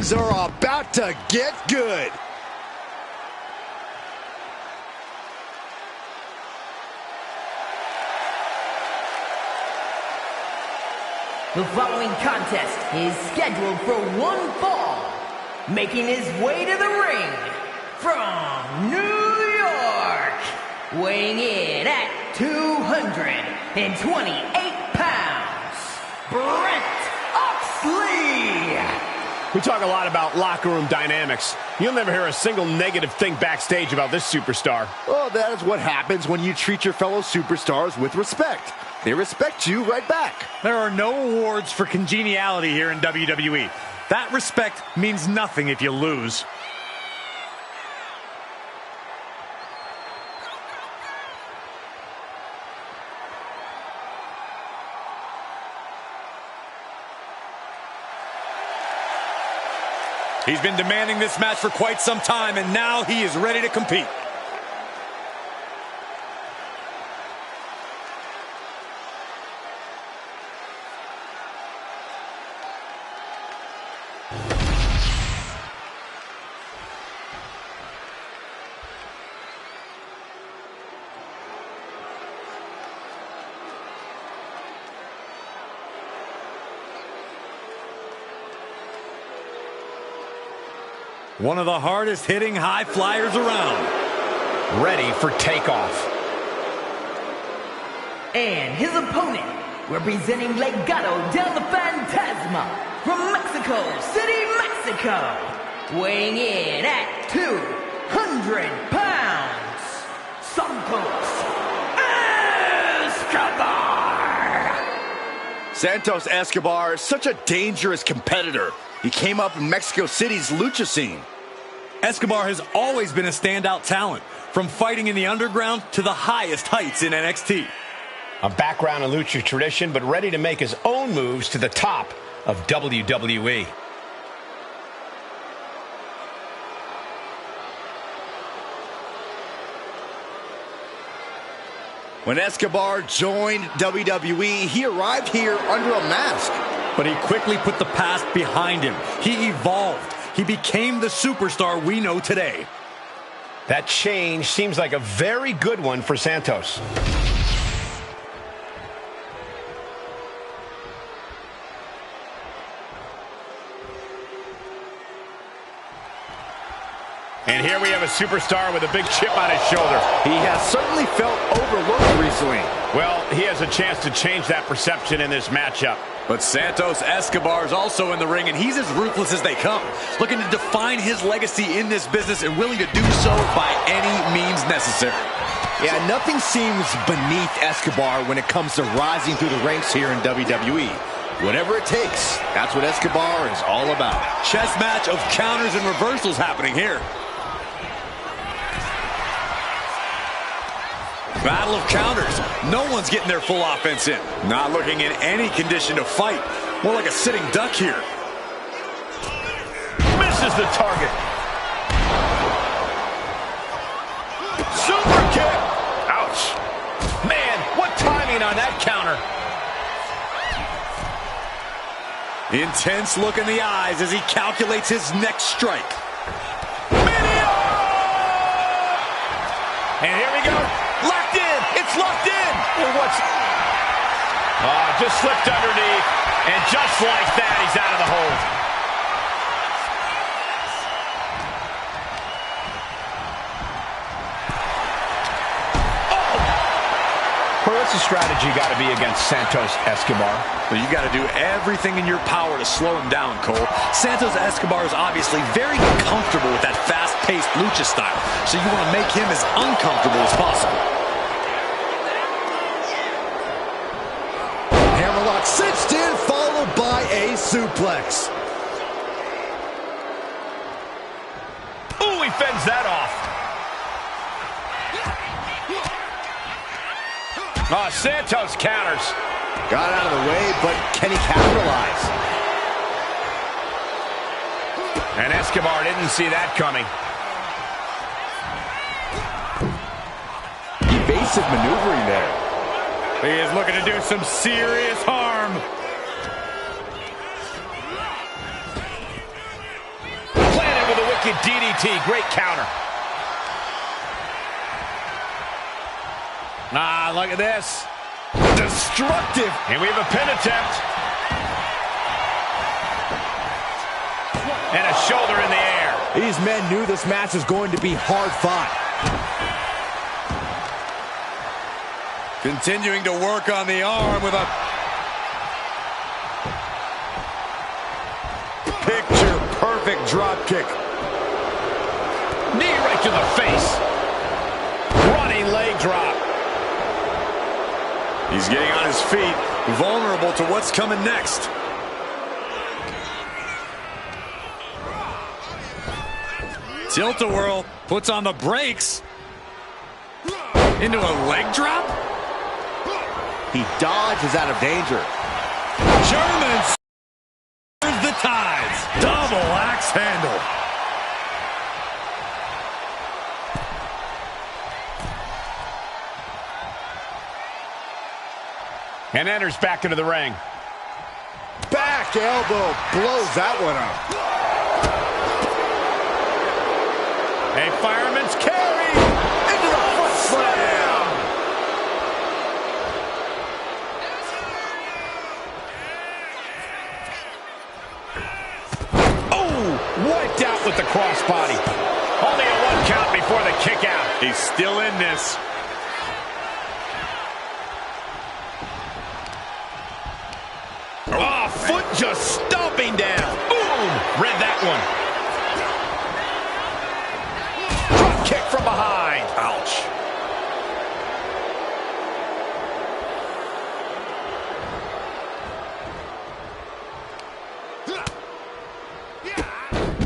Things are about to get good. The following contest is scheduled for one fall. Making his way to the ring from New York, weighing in at 228 pounds, Brent Oxley. We talk a lot about locker room dynamics. You'll never hear a single negative thing backstage about this superstar. Well, that is what happens when you treat your fellow superstars with respect. They respect you right back. There are no awards for congeniality here in WWE. That respect means nothing if you lose. He's been demanding this match for quite some time, and now he is ready to compete. One of the hardest hitting high flyers around. Ready for takeoff. And his opponent, representing Legado del Fantasma from Mexico City, Mexico, weighing in at 200 pounds, Santos Escobar. Santos Escobar is such a dangerous competitor. He came up in Mexico City's lucha scene. Escobar has always been a standout talent, from fighting in the underground to the highest heights in NXT. A background in lucha tradition, but ready to make his own moves to the top of WWE. When Escobar joined WWE, he arrived here under a mask. But he quickly put the past behind him. He evolved. He became the superstar we know today. That change seems like a very good one for Santos. And here we have a superstar with a big chip on his shoulder. He has certainly felt overlooked recently. Well, he has a chance to change that perception in this matchup. But Santos Escobar is also in the ring, and he's as ruthless as they come, looking to define his legacy in this business and willing to do so by any means necessary. Yeah, nothing seems beneath Escobar when it comes to rising through the ranks here in WWE. Whatever it takes, that's what Escobar is all about. Chess match of counters and reversals happening here. Battle of counters. No one's getting their full offense in. Not looking in any condition to fight. More like a sitting duck here. Misses the target. Super kick. Ouch. Man, what timing on that counter. Intense look in the eyes as he calculates his next strike. And here we go. Locked in. It's locked in. And what's... just slipped underneath. And just like that, he's out of the hold. Well, what's the strategy got to be against Santos Escobar? Well, you got to do everything in your power to slow him down, Cole. Santos Escobar is obviously very comfortable with that fast-paced lucha style, so you want to make him as uncomfortable as possible. Hammerlock cinched in, followed by a suplex. Ooh, he fends that off. Santos counters. Got out of the way, but can he capitalize? And Escobar didn't see that coming. Evasive maneuvering there. He is looking to do some serious harm. Wicked DDT. Great counter. Ah, look at this. Destructive. And we have a pin attempt. And a shoulder in the air. These men knew this match was going to be hard fought. Continuing to work on the arm with a picture-perfect drop kick. Knee right to the face. Running leg drop. He's getting on his feet, vulnerable to what's coming next. Tilt-a-whirl puts on the brakes. Into a leg drop? He dodges out of danger. German stirs the tides. Double axe handle. And enters back into the ring. Back elbow blows that one up. A fireman's carry into the foot slam. Oh, wiped out with the crossbody. Only a 1 count before the kick out. He's still in this. Oh, foot just stomping down. Boom! Read that one. Drop kick from behind. Ouch.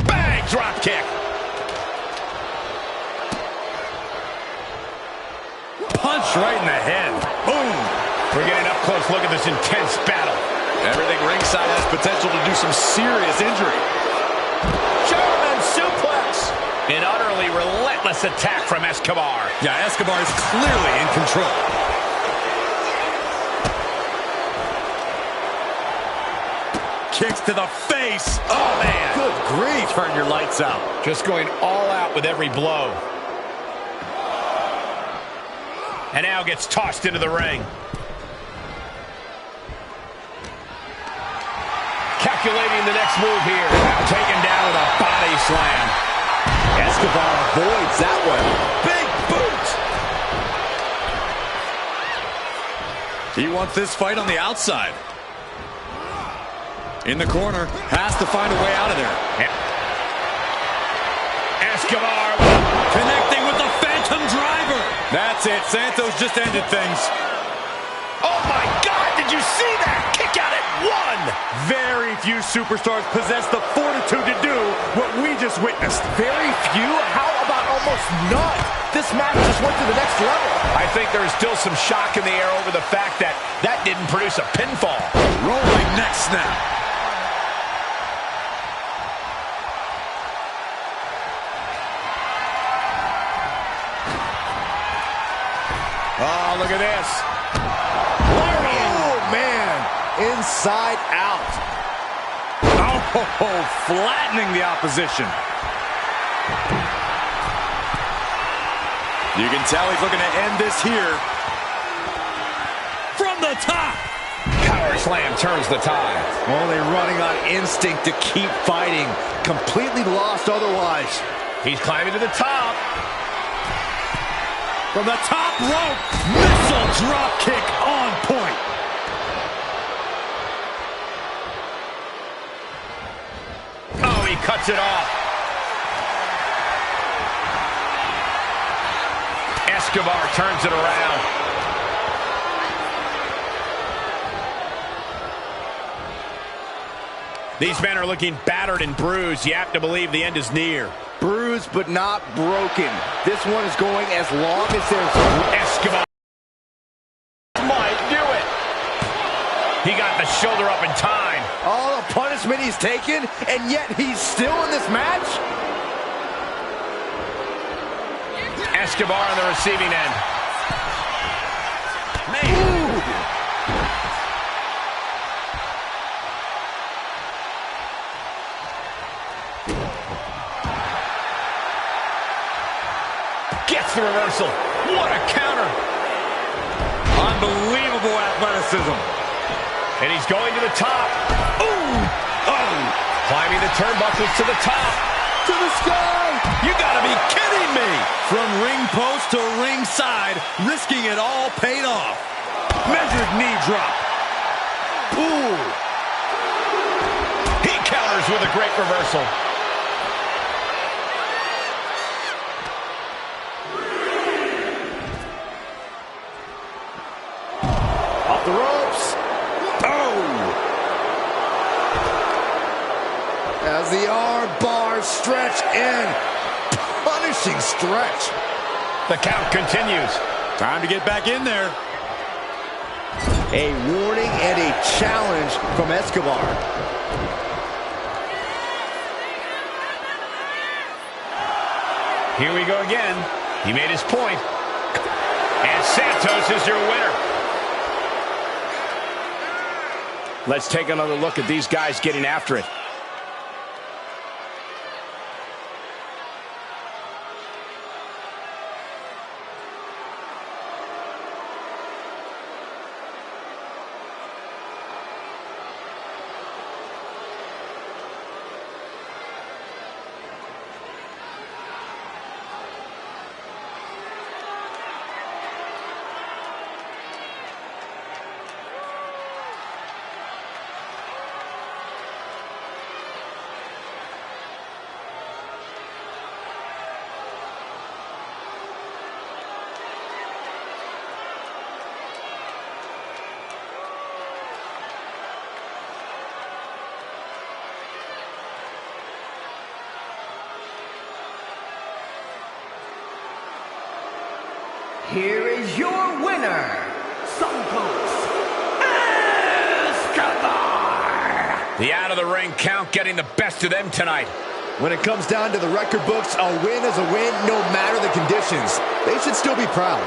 Bang! Drop kick. Punch right in the head. Boom. We're getting up close. Look at this intense battle. Everything ringside has potential to do some serious injury. German suplex. An utterly relentless attack from Escobar. Yeah, Escobar is clearly in control. Kicks to the face. Oh, man. Good grief. Turn your lights out. Just going all out with every blow. And now gets tossed into the ring. Calculating the next move here. Taken down with a body slam. Escobar avoids that one. Big boot. He wants this fight on the outside. In the corner. Has to find a way out of there. Escobar connecting with the Phantom Driver. That's it. Santos just ended things. Oh, my God. Did you see that? Kick out at 1. Very few superstars possess the fortitude to do what we just witnessed. Very few? How about almost none? This match just went to the next level. I think there's still some shock in the air over the fact that that didn't produce a pinfall. Rolling neck snap. Oh, look at this. Oh, man. Inside out. Oh, flattening the opposition. You can tell he's looking to end this here. From the top. Power slam turns the tide. Only running on instinct to keep fighting. Completely lost otherwise. He's climbing to the top. From the top rope. Missile drop kick on point. Oh, he cuts it off. Escobar turns it around. These men are looking battered and bruised. You have to believe the end is near. Bruised but not broken. This one is going as long as there's... Escobar might do it. He got the shoulder up in time. All the punishment he's taken, and yet he's still in this match? Escobar on the receiving end. Man. Ooh. Gets the reversal. What a counter. Unbelievable athleticism. And he's going to the top. Ooh! Oh! Climbing the turnbuckles to the top. To the sky! You gotta be kidding me! From ring post to ringside, risking it all paid off. Measured knee drop. Ooh! He counters with a great reversal. Off the ropes. Oh! As the arm bars stretch in. Punishing stretch. The count continues. Time to get back in there. A warning and a challenge from Escobar. Here we go again. He made his point. And Santos is your winner. Let's take another look at these guys getting after it. Here is your winner, Santos Escobar. The out-of-the-ring count getting the best of them tonight. When it comes down to the record books, a win is a win no matter the conditions. They should still be proud.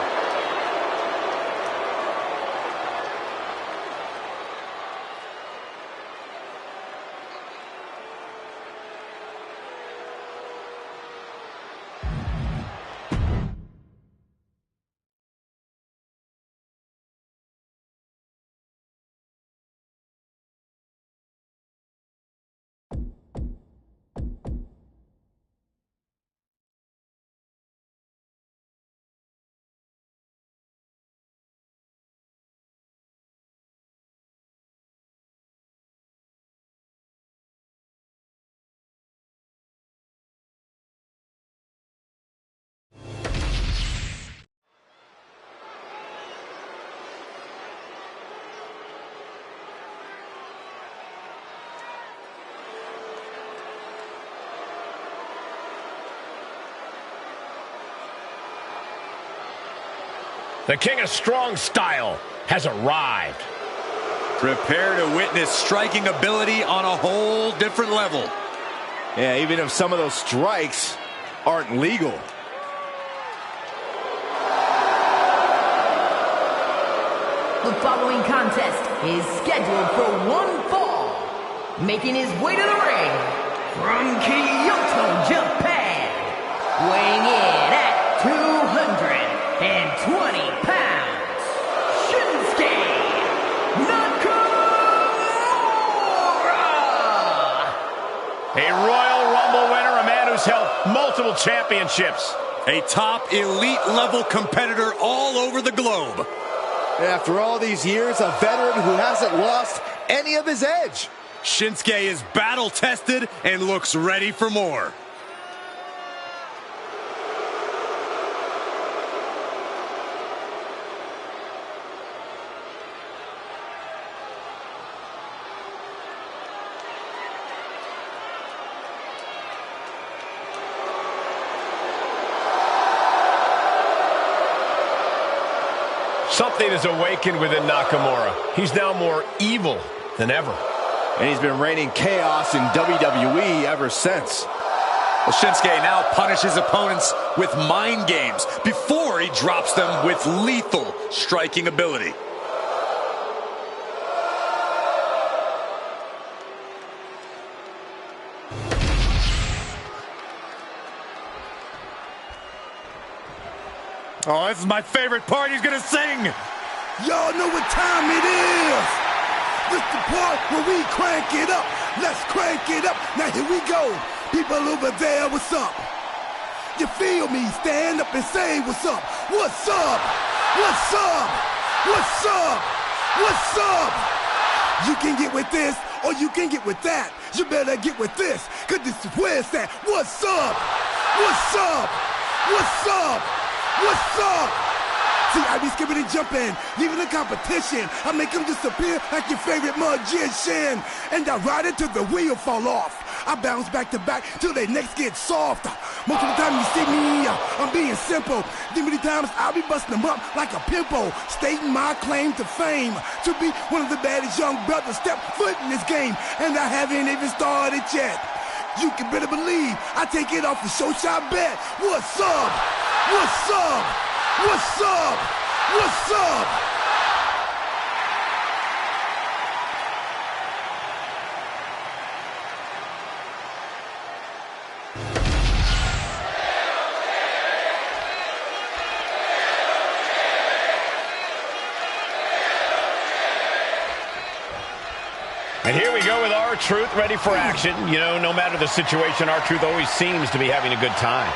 The King of Strong Style has arrived. Prepare to witness striking ability on a whole different level. Yeah, even if some of those strikes aren't legal. The following contest is scheduled for one fall. Making his way to the ring from Kyoto, Japan. Weighing in at 220 pounds, Shinsuke Nakamura. A Royal Rumble winner, a man who's held multiple championships. A top elite level competitor all over the globe. After all these years, a veteran who hasn't lost any of his edge. Shinsuke is battle tested and looks ready for more. Something has awakened within Nakamura. He's now more evil than ever. And he's been reigning chaos in WWE ever since. Well, Shinsuke now punishes opponents with mind games before he drops them with lethal striking ability. Oh, this is my favorite part. He's gonna sing. Y'all know what time it is. This the part where we crank it up. Let's crank it up. Now here we go. People over there, what's up? You feel me? Stand up and say what's up. What's up? What's up? What's up? What's up? You can get with this or you can get with that. You better get with this, cause this is where it's at. What's up? What's up? What's up? What's up? See, I be skipping and jumping, leaving the competition. I make them disappear like your favorite magician. And I ride it till the wheel fall off. I bounce back to back till their necks get soft. Most of the time you see me, I'm being simple. Then many times I'll be busting them up like a pimple, stating my claim to fame, to be one of the baddest young brothers step foot in this game. And I haven't even started yet. You can better believe I take it off the show shot bet. What's up? What's up? What's up? What's up? And here we go with R-Truth ready for action. You know, no matter the situation, R-Truth always seems to be having a good time.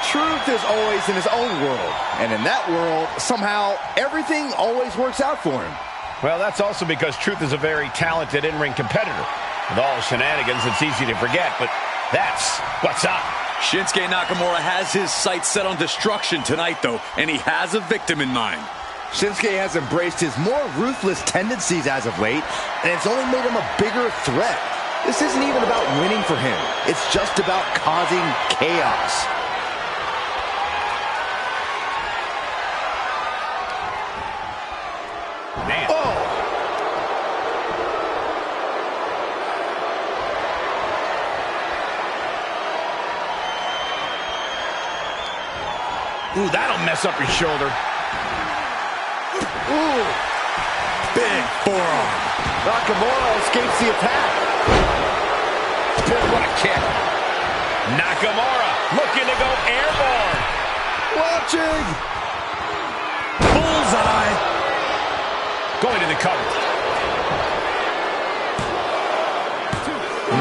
Truth is always in his own world, and in that world, somehow, everything always works out for him. Well, that's also because Truth is a very talented in-ring competitor. With all the shenanigans, it's easy to forget, but that's what's up. Shinsuke Nakamura has his sights set on destruction tonight, though, and he has a victim in mind. Shinsuke has embraced his more ruthless tendencies as of late, and it's only made him a bigger threat. This isn't even about winning for him. It's just about causing chaos. Man. Oh! Ooh, that'll mess up your shoulder. Ooh! Big forearm. Nakamura escapes the attack. Boy, what a kick. Nakamura looking to go airborne. Watching! Bullseye. Going to the cover.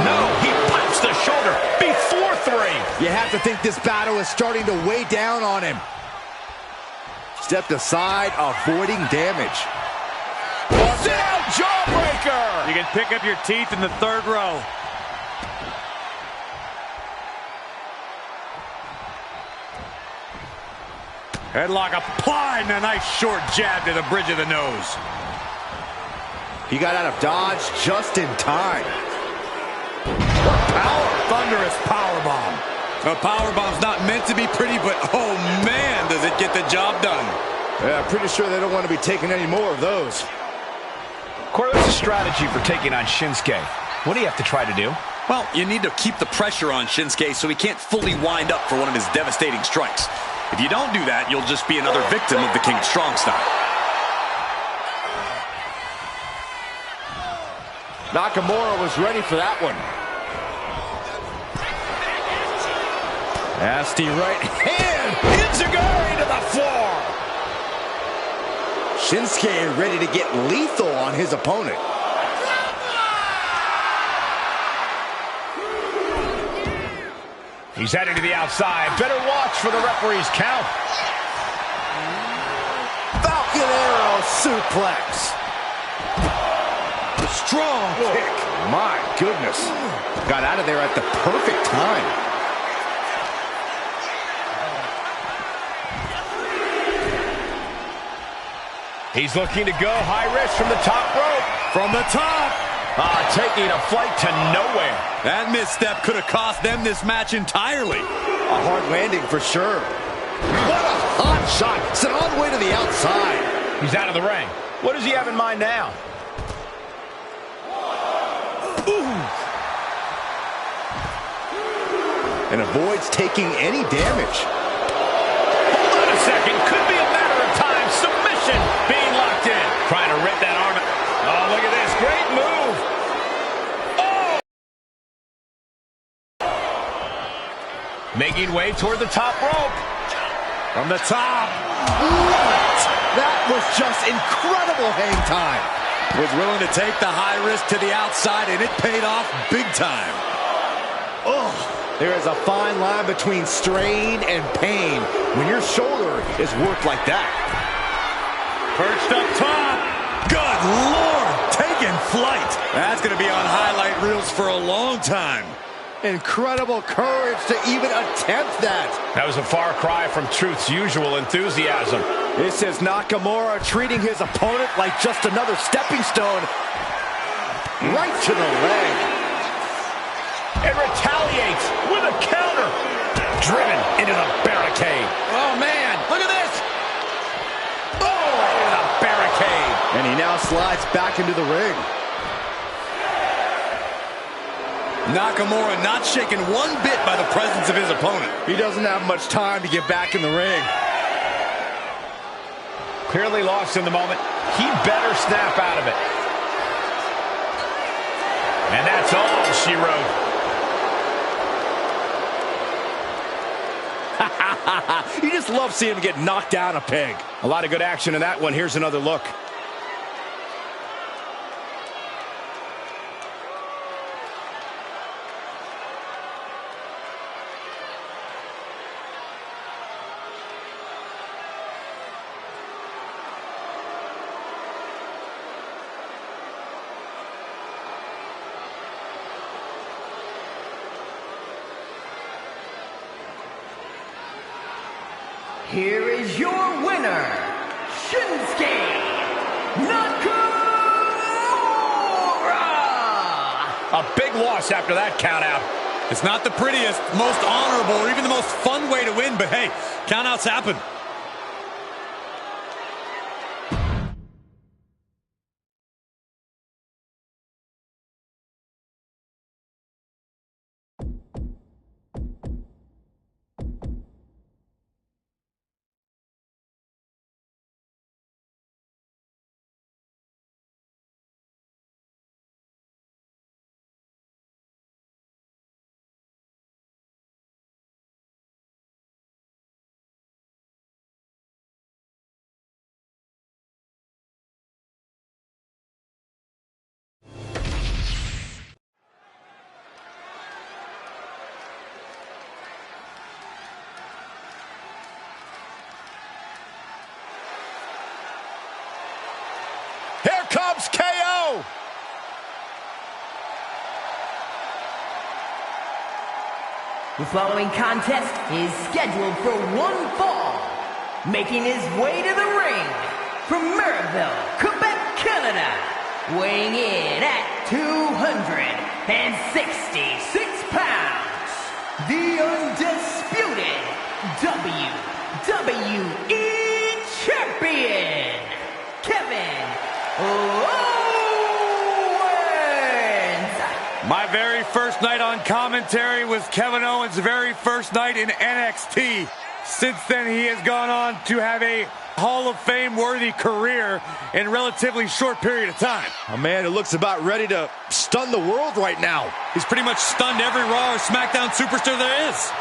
No, he pops the shoulder before 3. You have to think this battle is starting to weigh down on him. Stepped aside, avoiding damage. Down jawbreaker. You can pick up your teeth in the third row. Headlock applied and a nice short jab to the bridge of the nose. He got out of dodge just in time. Power, thunderous powerbomb. A powerbomb's not meant to be pretty, but oh man, does it get the job done. Yeah, I'm pretty sure they don't want to be taking any more of those. Corey, what's the strategy for taking on Shinsuke? What do you have to try to do? Well, you need to keep the pressure on Shinsuke so he can't fully wind up for one of his devastating strikes. If you don't do that, you'll just be another victim of the King Strong style. Nakamura was ready for that one. Nasty right hand. Enziguri to the floor. Shinsuke ready to get lethal on his opponent. He's heading to the outside. Better watch for the referee's count. Falcon Arrow suplex. Strong kick. My goodness. Got out of there at the perfect time. He's looking to go high risk from the top rope. From the top. Taking a flight to nowhere. That misstep could have cost them this match entirely. A hard landing for sure. What a hot shot. Sent all the way to the outside. He's out of the ring. What does he have in mind now? Ooh. And avoids taking any damage. Hold on a second. Could be a matter of time. Submission being locked in. Trying to rip that arm. Oh, look at this. Great move. Oh! Making way toward the top rope. From the top. What? That was just incredible hang time. Was willing to take the high risk to the outside, and it paid off big time. Oh, there is a fine line between strain and pain when your shoulder is worked like that. Perched up top. Good Lord, taking flight. That's going to be on highlight reels for a long time. Incredible courage to even attempt that. That was a far cry from Truth's usual enthusiasm. This is Nakamura treating his opponent like just another stepping stone. Right to the leg. And retaliates with a counter. Driven into the barricade. Oh, man, look at this. Oh, the barricade. And he now slides back into the ring. Nakamura not shaken one bit by the presence of his opponent. He doesn't have much time to get back in the ring. Clearly lost in the moment. He better snap out of it. And that's all she wrote. You just love seeing him get knocked down a peg. A lot of good action in that one. Here's another look. Here is your winner, Shinsuke Nakamura! A big loss after that count out. It's not the prettiest, most honorable, or even the most fun way to win, but hey, countouts happen. Here comes KO. The following contest is scheduled for one fall. Making his way to the ring from Mirabel, Quebec, Canada. Weighing in at 266 pounds. The undisputed WWE Champion, Kevin Owens. My very first night on commentary was Kevin Owens' very first night in NXT. Since then, he has gone on to have a Hall of Fame-worthy career in a relatively short period of time. A man who looks about ready to stun the world right now. He's pretty much stunned every Raw or Smackdown superstar there is.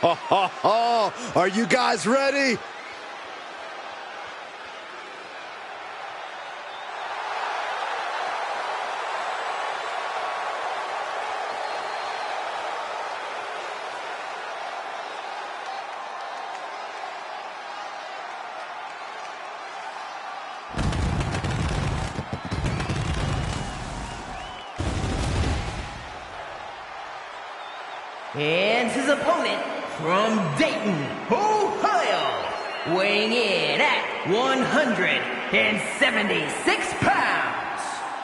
Ho, ho, ho. Are you guys ready? And his opponent from Dayton, Ohio, weighing in at 176 pounds,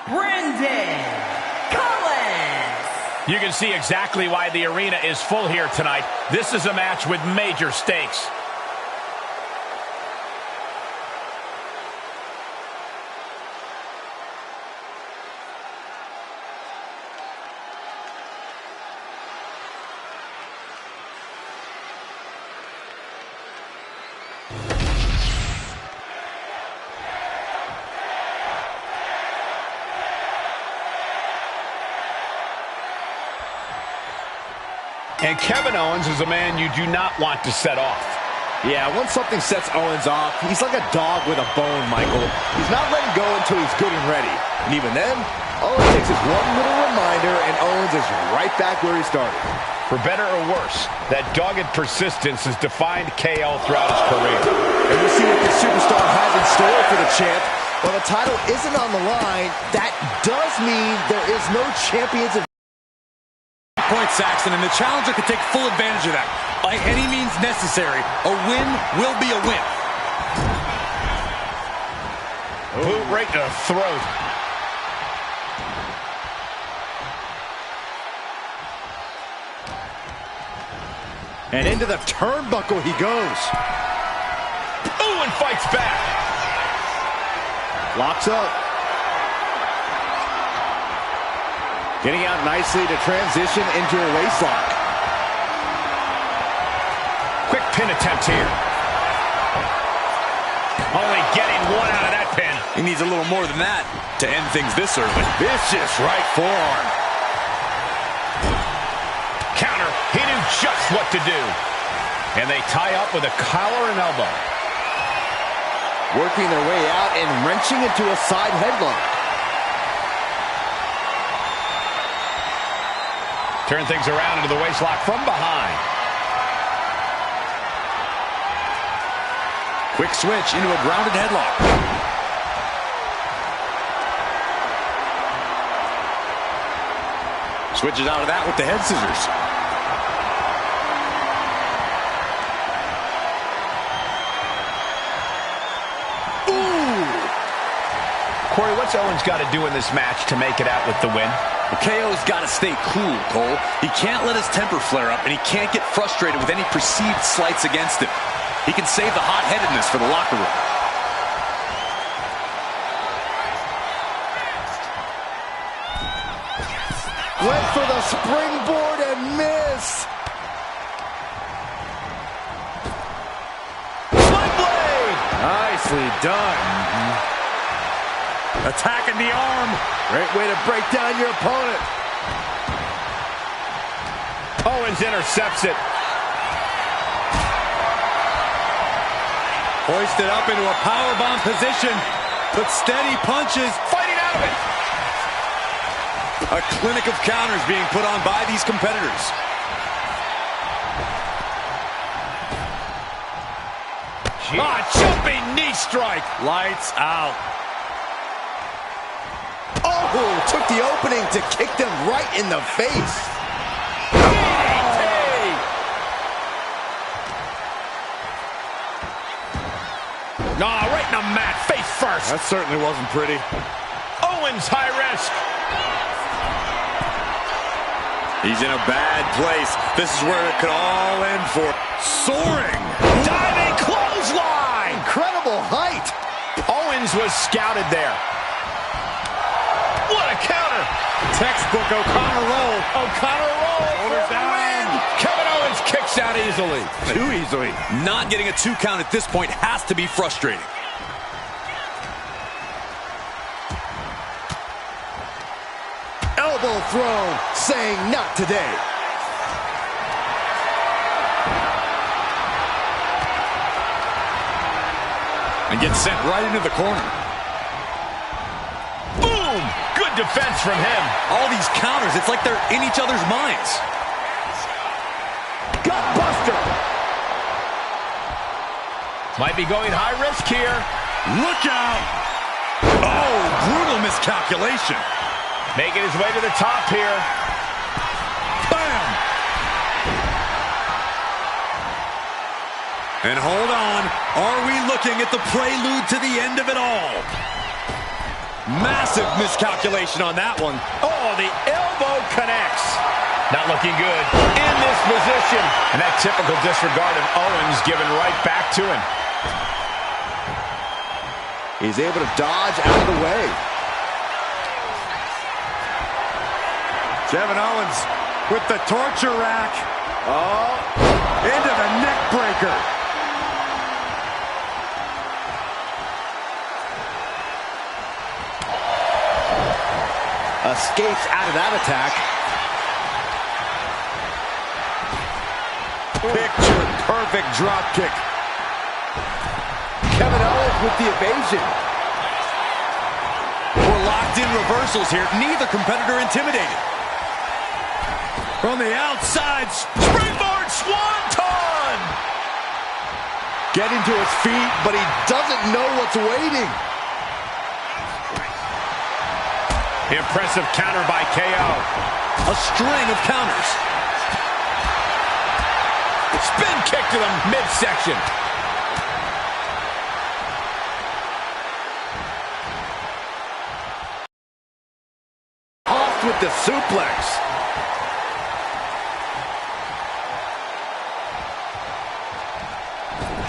Brandon Collins. You can see exactly why the arena is full here tonight. This is a match with major stakes. And Kevin Owens is a man you do not want to set off. Yeah, once something sets Owens off, he's like a dog with a bone, Michael. He's not letting go until he's good and ready. And even then, all it takes is one little reminder, and Owens is right back where he started. For better or worse, that dogged persistence has defined KO throughout his career. And we'll see what the superstar has in store for the champ. While the title isn't on the line, that does mean there is no champions of Point, Saxton, and the challenger can take full advantage of that. By any means necessary, a win will be a win. Boot right to the throat. And into the turnbuckle he goes. Ooh, and fights back. Locks up. Getting out nicely to transition into a waistlock. Quick pin attempt here. Only getting one out of that pin. He needs a little more than that to end things this early. Vicious right forearm. Counter. He knew just what to do. And they tie up with a collar and elbow. Working their way out and wrenching into a side headlock. Turn things around into the waistlock from behind. Quick switch into a grounded headlock. Switches out of that with the head scissors. Corey, what's Owens got to do in this match to make it out with the win? Well, KO's got to stay cool, Cole. He can't let his temper flare up, and he can't get frustrated with any perceived slights against him. He can save the hot-headedness for the locker room. Went for the springboard and missed. Sling blade! Nicely done. Attacking the arm. Great way to break down your opponent. Owens intercepts it. Hoisted up into a powerbomb position. But steady punches. Fighting out of it. A clinic of counters being put on by these competitors. Jumping knee strike. Lights out. Oh, took the opening to kick them right in the face. Right in the mat, face first. That certainly wasn't pretty. Owens high risk. He's in a bad place. This is where it could all end for. Soaring. Diving clothesline. Incredible height. Owens was scouted there. What a counter. Textbook O'Connor roll. O'Connor roll. Shoulders down. Kevin Owens kicks out easily. Too easily. Not getting a 2 count at this point has to be frustrating. Elbow thrown, saying not today. And gets sent right into the corner. Boom! Good defense from him. All these counters, it's like they're in each other's minds. Gutbuster. Might be going high risk here. Look out! Oh, brutal miscalculation. Making his way to the top here. Bam! And hold on. Are we looking at the prelude to the end of it all? Massive miscalculation on that one. Oh, the elbow connects. Not looking good in this position. And that typical disregard of Owens given right back to him. He's able to dodge out of the way. Kevin Owens with the torture rack. Oh, into the neck breaker. Escapes out of that attack. Picture perfect drop kick. Kevin Owens with the evasion. We're locked in reversals here. Neither competitor intimidated. From the outside, springboard swanton! Getting to his feet, but he doesn't know what's waiting. Impressive counter by KO. A string of counters. Spin kick to the midsection. Off with the suplex.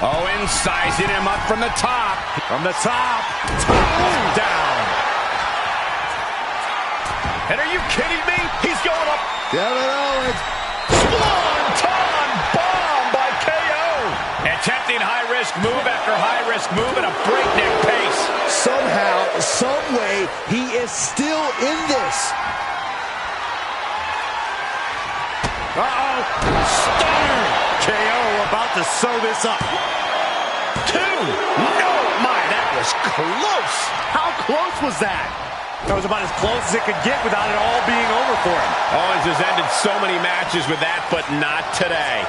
Owens sizing him up from the top. From the top. Down. And are you kidding me? He's going up. Kevin Owens. Swanton bomb by KO. Attempting high-risk move after high-risk move at a breakneck pace. Somehow, some way, he is still in this. Uh-oh. Stunner. KO about to sew this up. 2. No, my, that was close. How close was that? That was about as close as it could get without it all being over for him. Owens has ended so many matches with that, but not today.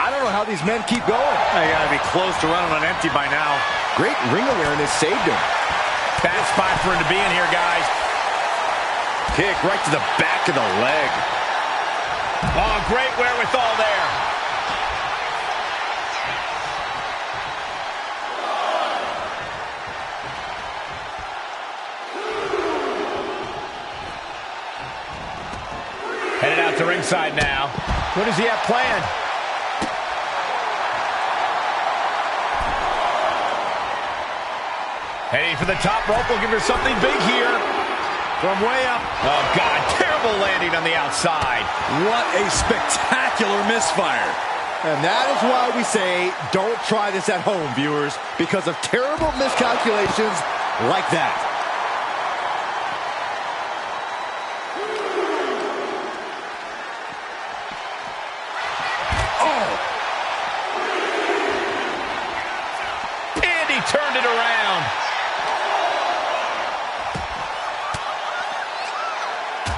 I don't know how these men keep going. They gotta be close to running on empty by now. Great ring awareness saved him. Bad spot for him to be in here, guys. Kick right to the back of the leg. Oh, great wherewithal there. Headed out to ringside now. What does he have planned? Heading for the top rope. We'll give her something big here. From way up. Oh, God. Terrible landing on the outside. What a spectacular misfire. And that is why we say don't try this at home, viewers, because of terrible miscalculations like that. Oh! And he turned it around.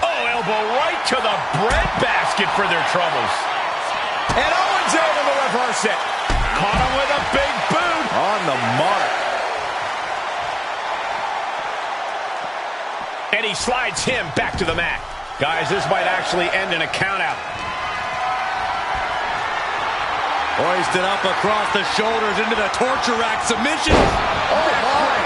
Oh, elbow right to the breadbasket for their troubles. And Owens able to reverse it. Caught him with a big boot. On the mark. And he slides him back to the mat. Guys, this might actually end in a countout. Hoisted up across the shoulders into the torture rack submission. Oh, my.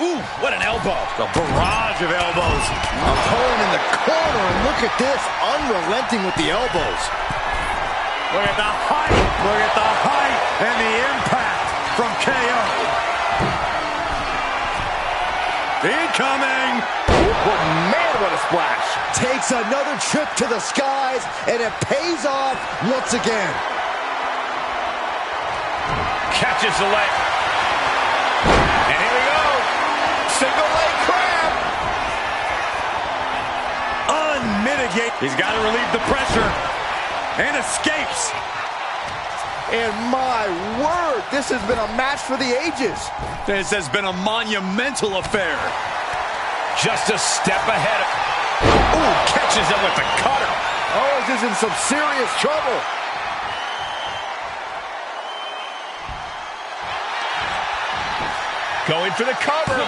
Ooh, what an elbow. A barrage of elbows. Opponent in the corner, and look at this, unrelenting with the elbows. Look at the height. Look at the height and the impact from KO. Incoming. Oh, man, what a splash. Takes another trip to the skies, and it pays off once again. Catches the leg. And here we go. Single leg crab. Unmitigated. He's got to relieve the pressure. And escapes. And my word, this has been a match for the ages. This has been a monumental affair. Just a step ahead. Ooh, catches him with the cutter. Owens is in some serious trouble. Going for the cover.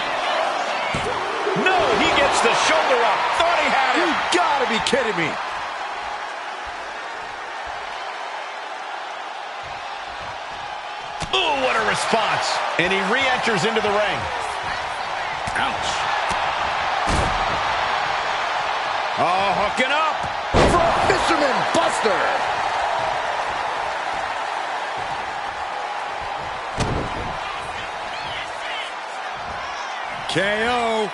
No, he gets the shoulder up. Thought he had it. You gotta be kidding me. Ooh, what a response. And he re-enters into the ring. Ouch. Oh, hooking up. From Fisherman Buster. KO.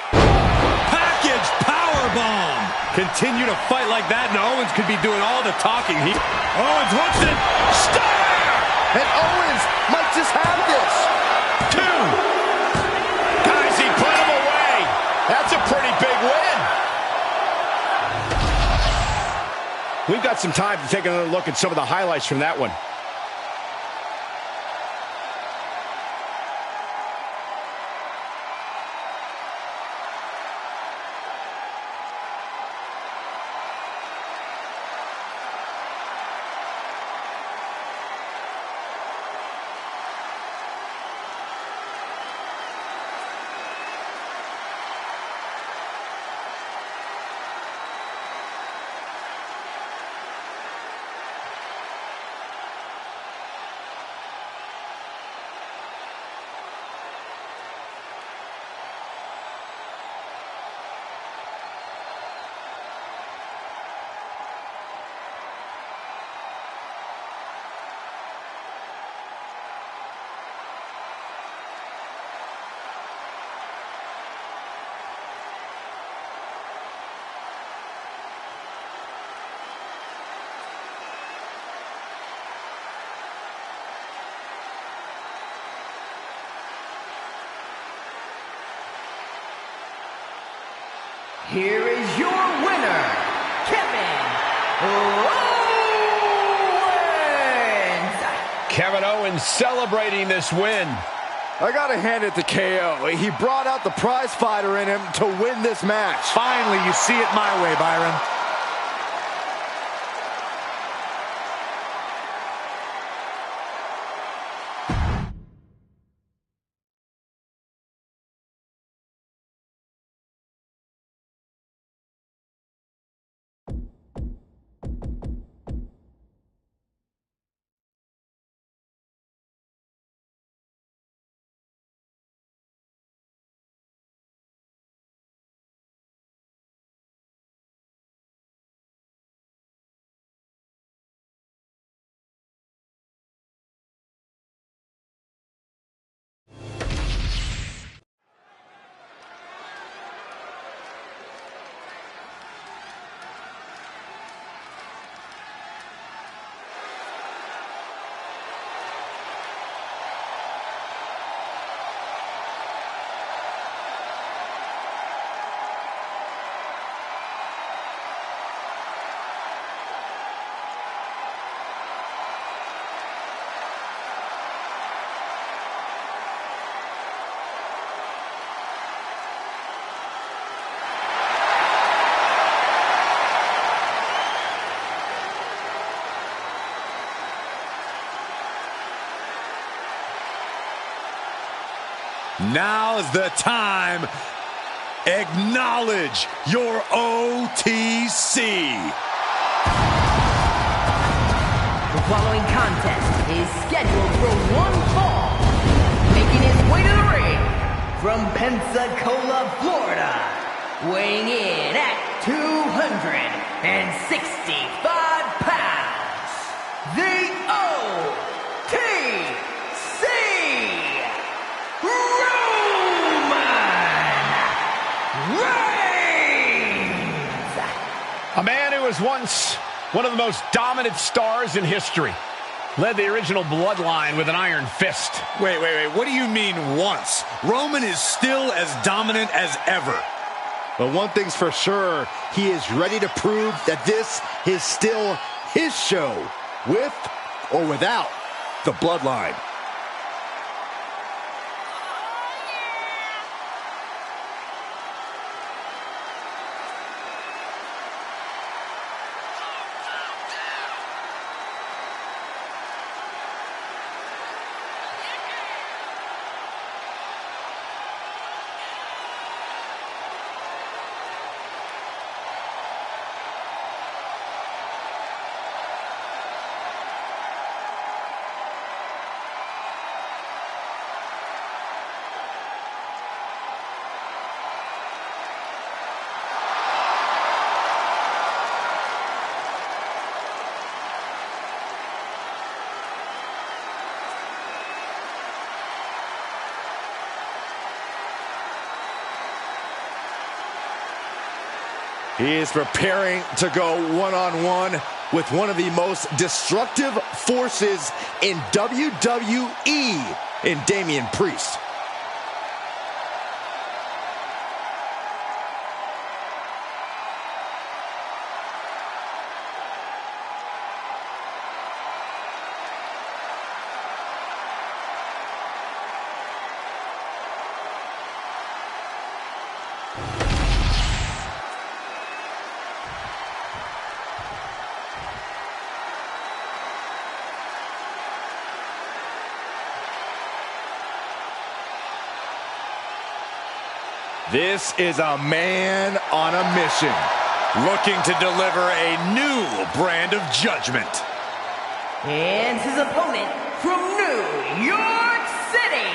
Package powerbomb. Continue to fight like that, and Owens could be doing all the talking. Owens hooks it. Stunner! And Owens might just have this. 2. Guys, he put him away. That's a pretty We've got some time to take another look at some of the highlights from that one. Here is your winner, Kevin Owens! Kevin Owens celebrating this win. I gotta hand it to KO. He brought out the prize fighter in him to win this match. Finally, you see it my way, Byron. Now's the time. Acknowledge your OTC. The following contest is scheduled for one fall. Making his way to the ring from Pensacola, Florida. Weighing in at 265 pounds. The OTC. A man who was once one of the most dominant stars in history. Led the original bloodline with an iron fist. Wait. What do you mean once? Roman is still as dominant as ever. But one thing's for sure, he is ready to prove that this is still his show, with or without the bloodline. He is preparing to go one-on-one with one of the most destructive forces in WWE, in Damian Priest. This is a man on a mission. Looking to deliver a new brand of judgment. And his opponent from New York City,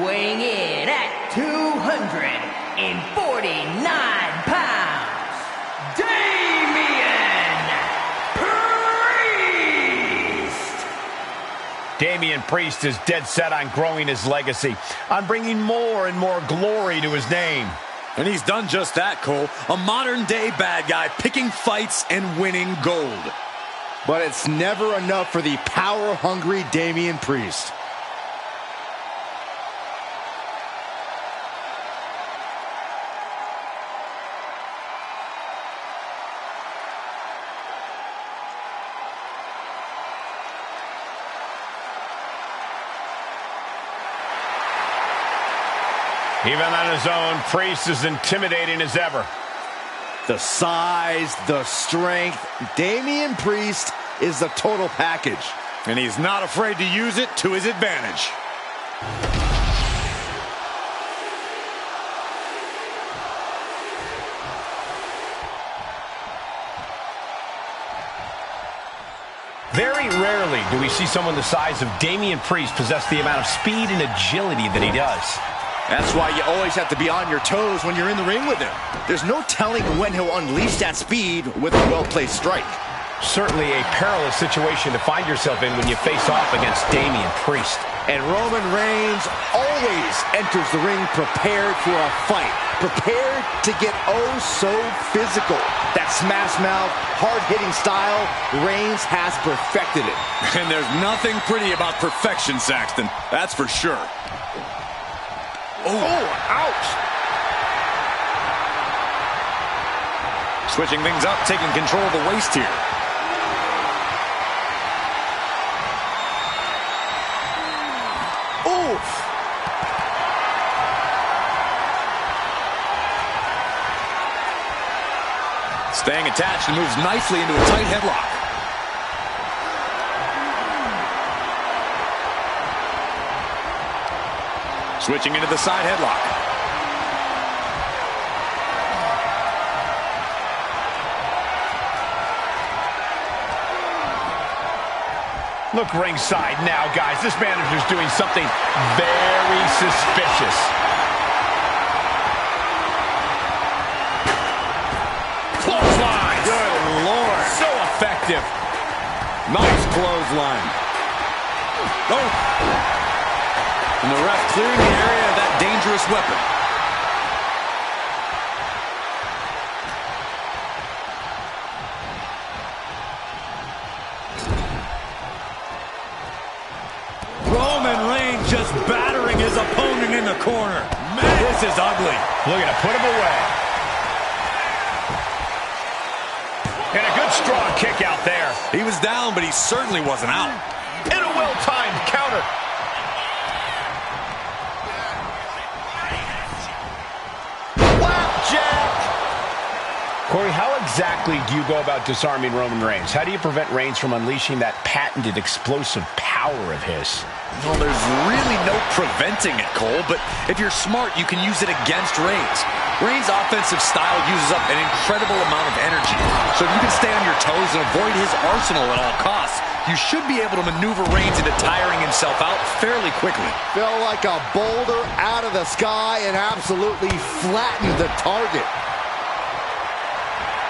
weighing in at 249 pounds, Damian Priest! Damian Priest is dead set on growing his legacy, on bringing more and more glory to his name. And he's done just that, Cole. A modern-day bad guy picking fights and winning gold. But it's never enough for the power-hungry Damian Priest. Even on his own, Priest is intimidating as ever. The size, the strength. Damian Priest is the total package. And he's not afraid to use it to his advantage. Very rarely do we see someone the size of Damian Priest possess the amount of speed and agility that he does. That's why you always have to be on your toes when you're in the ring with him. There's no telling when he'll unleash that speed with a well-placed strike. Certainly a perilous situation to find yourself in when you face off against Damian Priest. And Roman Reigns always enters the ring prepared for a fight. Prepared to get oh so physical. That smash mouth, hard-hitting style, Reigns has perfected it. And there's nothing pretty about perfection, Saxton. That's for sure. Oh, ouch! Switching things up, taking control of the waist here. Oof! Staying attached and moves nicely into a tight headlock. Switching into the side headlock. Look ringside now, guys. This manager's doing something very suspicious. Clothesline. Good Lord. So effective. Nice clothesline. Oh. And the ref clearing the area of that dangerous weapon. Roman Reigns just battering his opponent in the corner. Man, this is ugly. Looking to put him away. And a good strong kick out there. He was down, but he certainly wasn't out. And a well-timed counter. Corey, how exactly do you go about disarming Roman Reigns? How do you prevent Reigns from unleashing that patented explosive power of his? Well, there's really no preventing it, Cole, but if you're smart, you can use it against Reigns. Reigns' offensive style uses up an incredible amount of energy. So if you can stay on your toes and avoid his arsenal at all costs, you should be able to maneuver Reigns into tiring himself out fairly quickly. Fell like a boulder out of the sky and absolutely flattened the target.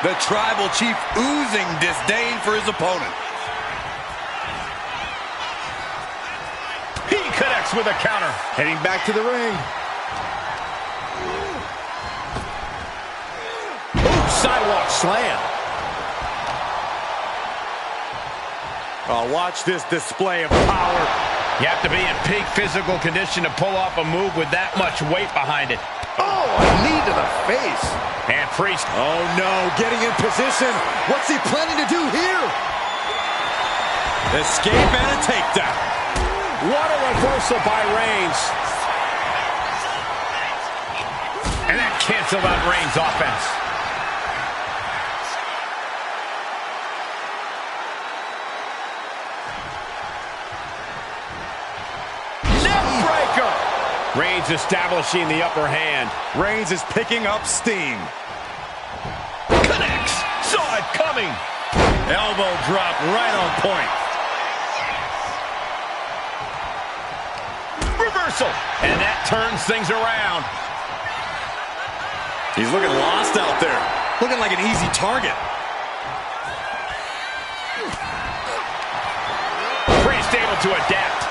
The Tribal Chief oozing disdain for his opponent. He connects with a counter. Heading back to the ring. Ooh, sidewalk slam. Oh, watch this display of power. You have to be in peak physical condition to pull off a move with that much weight behind it. Oh, a knee to the face. And Priest. Oh, no, getting in position. What's he planning to do here? Escape and a takedown. What a reversal by Reigns. And that canceled out Reigns' offense. Neck breaker. Reigns establishing the upper hand. Reigns is picking up steam. Connects. Saw it coming. Elbow drop right on point. Reversal. And that turns things around. He's looking lost out there. Looking like an easy target. Priest able to adapt.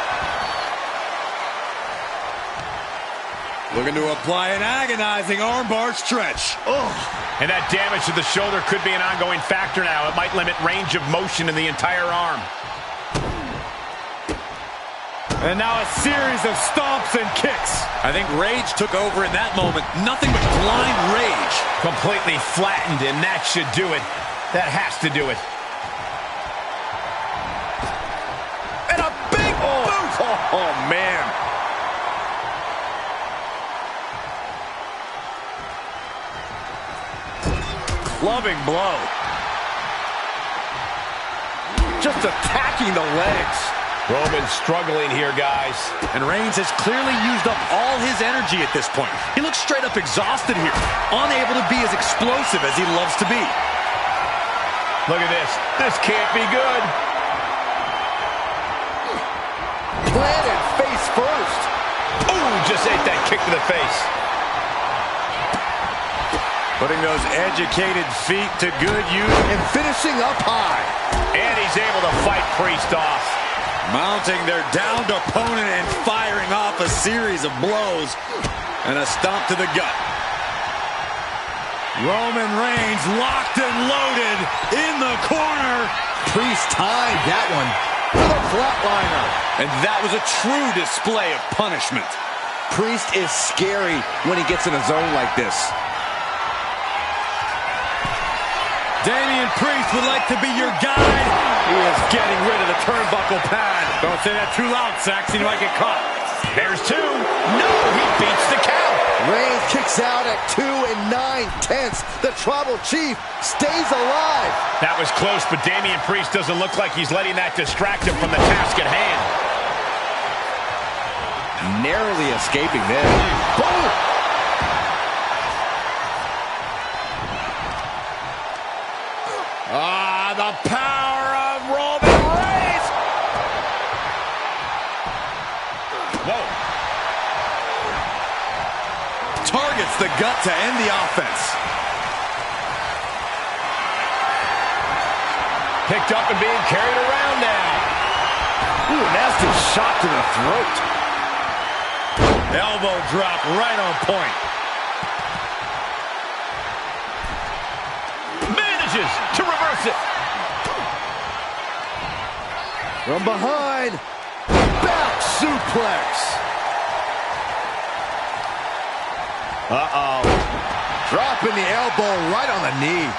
Looking to apply an agonizing armbar stretch. Oh. And that damage to the shoulder could be an ongoing factor now. It might limit range of motion in the entire arm. And now a series of stomps and kicks. I think rage took over in that moment. Nothing but blind rage. Completely flattened, and that should do it. That has to do it. And a big boot! Oh, man. Loving blow. Just attacking the legs. Roman's struggling here, guys. And Reigns has clearly used up all his energy at this point. He looks straight up exhausted here, unable to be as explosive as he loves to be. Look at this. This can't be good. Planted face first. Ooh, just ate that kick to the face. Putting those educated feet to good use. And finishing up high. And he's able to fight Priest off. Mounting their downed opponent and firing off a series of blows. And a stomp to the gut. Roman Reigns locked and loaded in the corner. Priest timed that one with a flatliner. And that was a true display of punishment. Priest is scary when he gets in a zone like this. Damian Priest would like to be your guide. He is getting rid of the turnbuckle pad. Don't say that too loud, Saxon. You might get caught. There's two. No, he beats the count. Reigns kicks out at 2 9/10. The Tribal Chief stays alive. That was close, but Damian Priest doesn't look like he's letting that distract him from the task at hand. Narrowly escaping there. Boom! Ah, the power of Roman Reigns! Whoa. Targets the gut to end the offense. Picked up and being carried around now. Ooh, nasty shot to the throat. Elbow drop right on point. Manages to reverse it. From behind, back suplex. Uh-oh. Dropping the elbow right on the knee.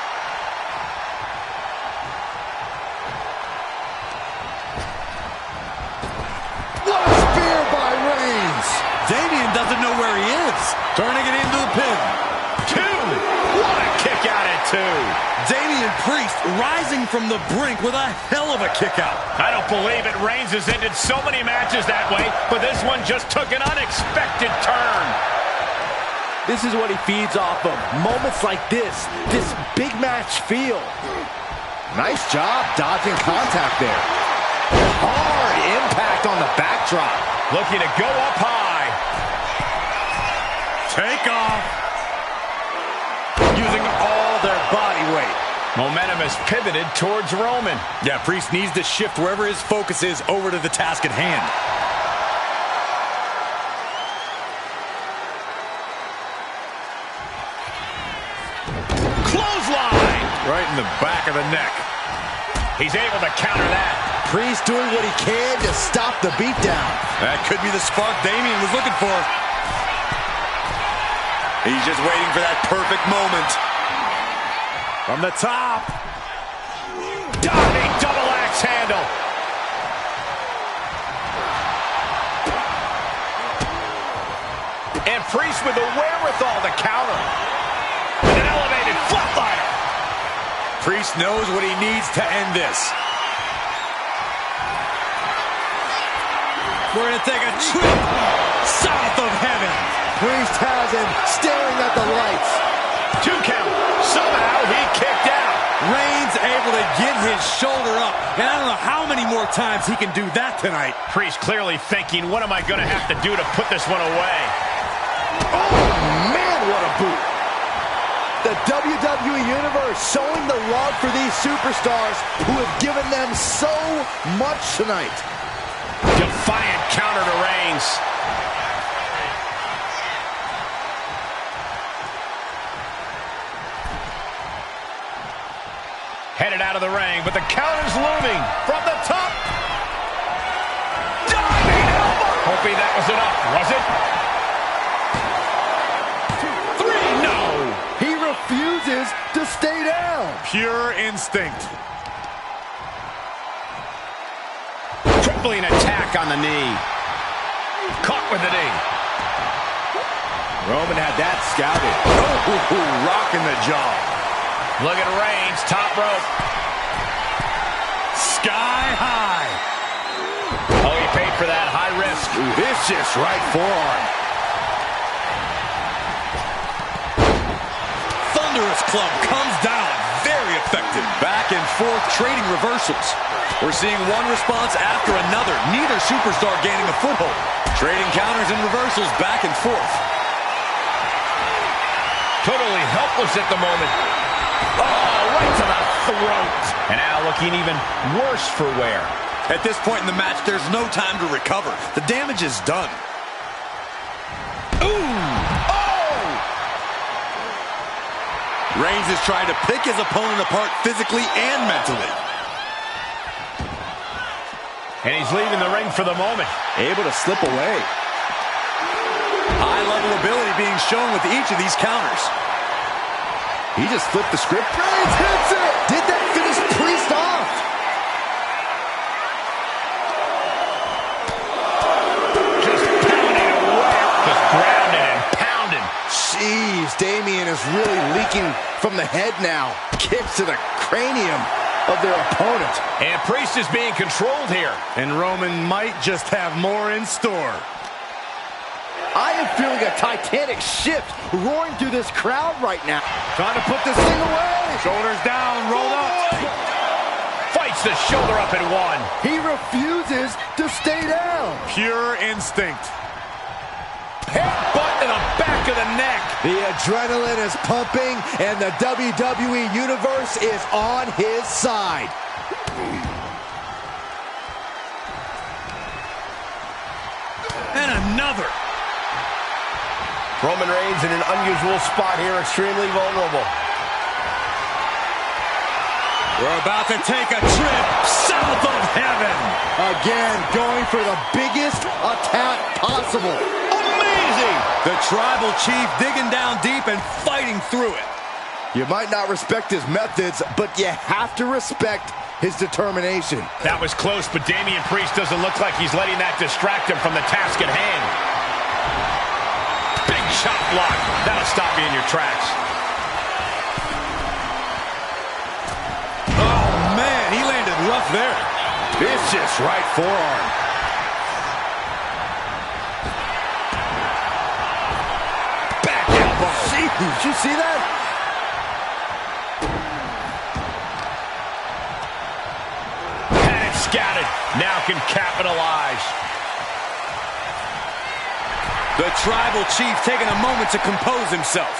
What a spear by Reigns. Damian doesn't know where he is. Turning it into the pin. Two. What a kick out at two. Damian Priest rising from the brink with a hell of a kick out. I don't believe it. Reigns has ended so many matches that way, but this one just took an unexpected turn. This is what he feeds off of. Moments like this big match feel. Nice job dodging contact there. Hard impact on the backdrop. Looking to go up high. Take off. Using all their body weight. Momentum has pivoted towards Roman. Yeah, Priest needs to shift wherever his focus is over to the task at hand. Clothesline! Right in the back of the neck. He's able to counter that. Priest doing what he can to stop the beatdown. That could be the spark Damian was looking for. He's just waiting for that perfect moment. From the top. Diving double axe handle. And Priest with the wherewithal to counter. And an elevated flatliner. Priest knows what he needs to end this. We're going to take a trip south of heaven. Priest has him staring at the lights. 2 count. Somehow he kicked out. Reigns able to get his shoulder up, and I don't know how many more times he can do that tonight. Priest clearly thinking, what am I going to have to do to put this one away? Oh, man, what a boot. The WWE Universe showing the love for these superstars who have given them so much tonight. Defiant counter to Reigns. Headed out of the ring, but the counter's looming from the top. Diving elbow. Hoping that was enough. Was it? 2, 3, no. He refuses to stay down. Pure instinct. Crippling attack on the knee. Caught with the knee. Roman had that scouted. Oh, rocking the jaw. Look at Reigns, top rope. Sky high. Oh, he paid for that. High risk. Vicious right forearm. Thunderous club comes down. Very effective. Back and forth trading reversals. We're seeing one response after another. Neither superstar gaining a foothold. Trading counters and reversals back and forth. Totally helpless at the moment. Oh, right to the throat. And now looking even worse for wear. At this point in the match, there's no time to recover. The damage is done. Ooh! Oh! Reigns is trying to pick his opponent apart physically and mentally. And he's leaving the ring for the moment. Able to slip away. High-level ability being shown with each of these counters. He just flipped the script. Reigns hits it! Did that finish Priest off? Just pounding away. Just grounding and pounding. Jeez, Damian is really leaking from the head now. Kicks to the cranium of their opponent. And Priest is being controlled here. And Roman might just have more in store. I am feeling a titanic shift roaring through this crowd right now. Trying to put this thing away. Shoulders down, rolled up. Fights the shoulder up in one. He refuses to stay down. Pure instinct. Headbutt to the back of the neck. The adrenaline is pumping, and the WWE Universe is on his side. And another. Roman Reigns in an unusual spot here, extremely vulnerable. We're about to take a trip south of heaven. Again, going for the biggest attack possible. Amazing! The tribal chief digging down deep and fighting through it. You might not respect his methods, but you have to respect his determination. That was close, but Damian Priest doesn't look like he's letting that distract him from the task at hand. Big chop block. That'll stop you in your tracks. Oh, man, he landed rough there. Vicious right forearm. Back elbow. Jeez, did you see that? Had it scouted. Now can capitalize. The tribal chief taking a moment to compose himself.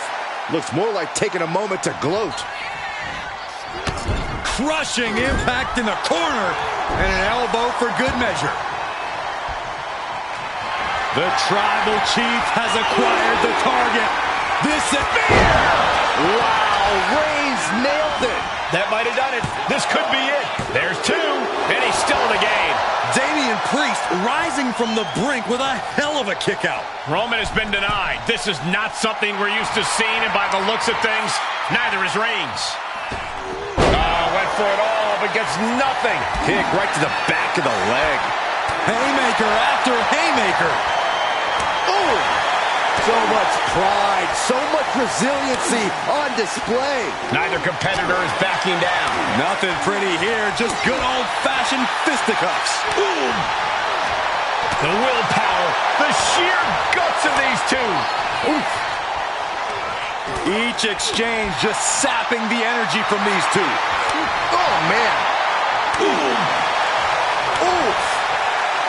Looks more like taking a moment to gloat. Crushing impact in the corner. And an elbow for good measure. The tribal chief has acquired the target. This is fear! Wow, Reigns nailed it. That might have done it. This could be it. There's two, and he's still in the game. Damian Priest rising from the brink with a hell of a kick out. Roman has been denied. This is not something we're used to seeing, and by the looks of things, neither is Reigns. Went for it all, but gets nothing. Kick right to the back of the leg. Haymaker after haymaker. Oh! So much pride, so much resiliency on display. Neither competitor is backing down. Nothing pretty here, just good old-fashioned fisticuffs. Boom! The willpower, the sheer guts of these two. Oof. Each exchange just sapping the energy from these two. Oh, man. Ooh. Ooh.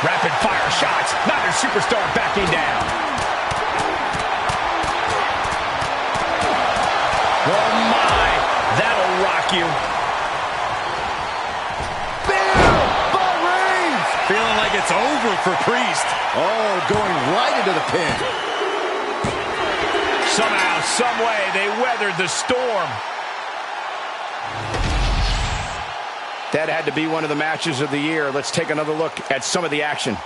Rapid fire shots. Neither superstar backing down. Oh, my. That'll rock you. Bam! Ball Reigns! Feeling like it's over for Priest. Oh, going right into the pin. Somehow, some way, they weathered the storm. That had to be one of the matches of the year. Let's take another look at some of the action.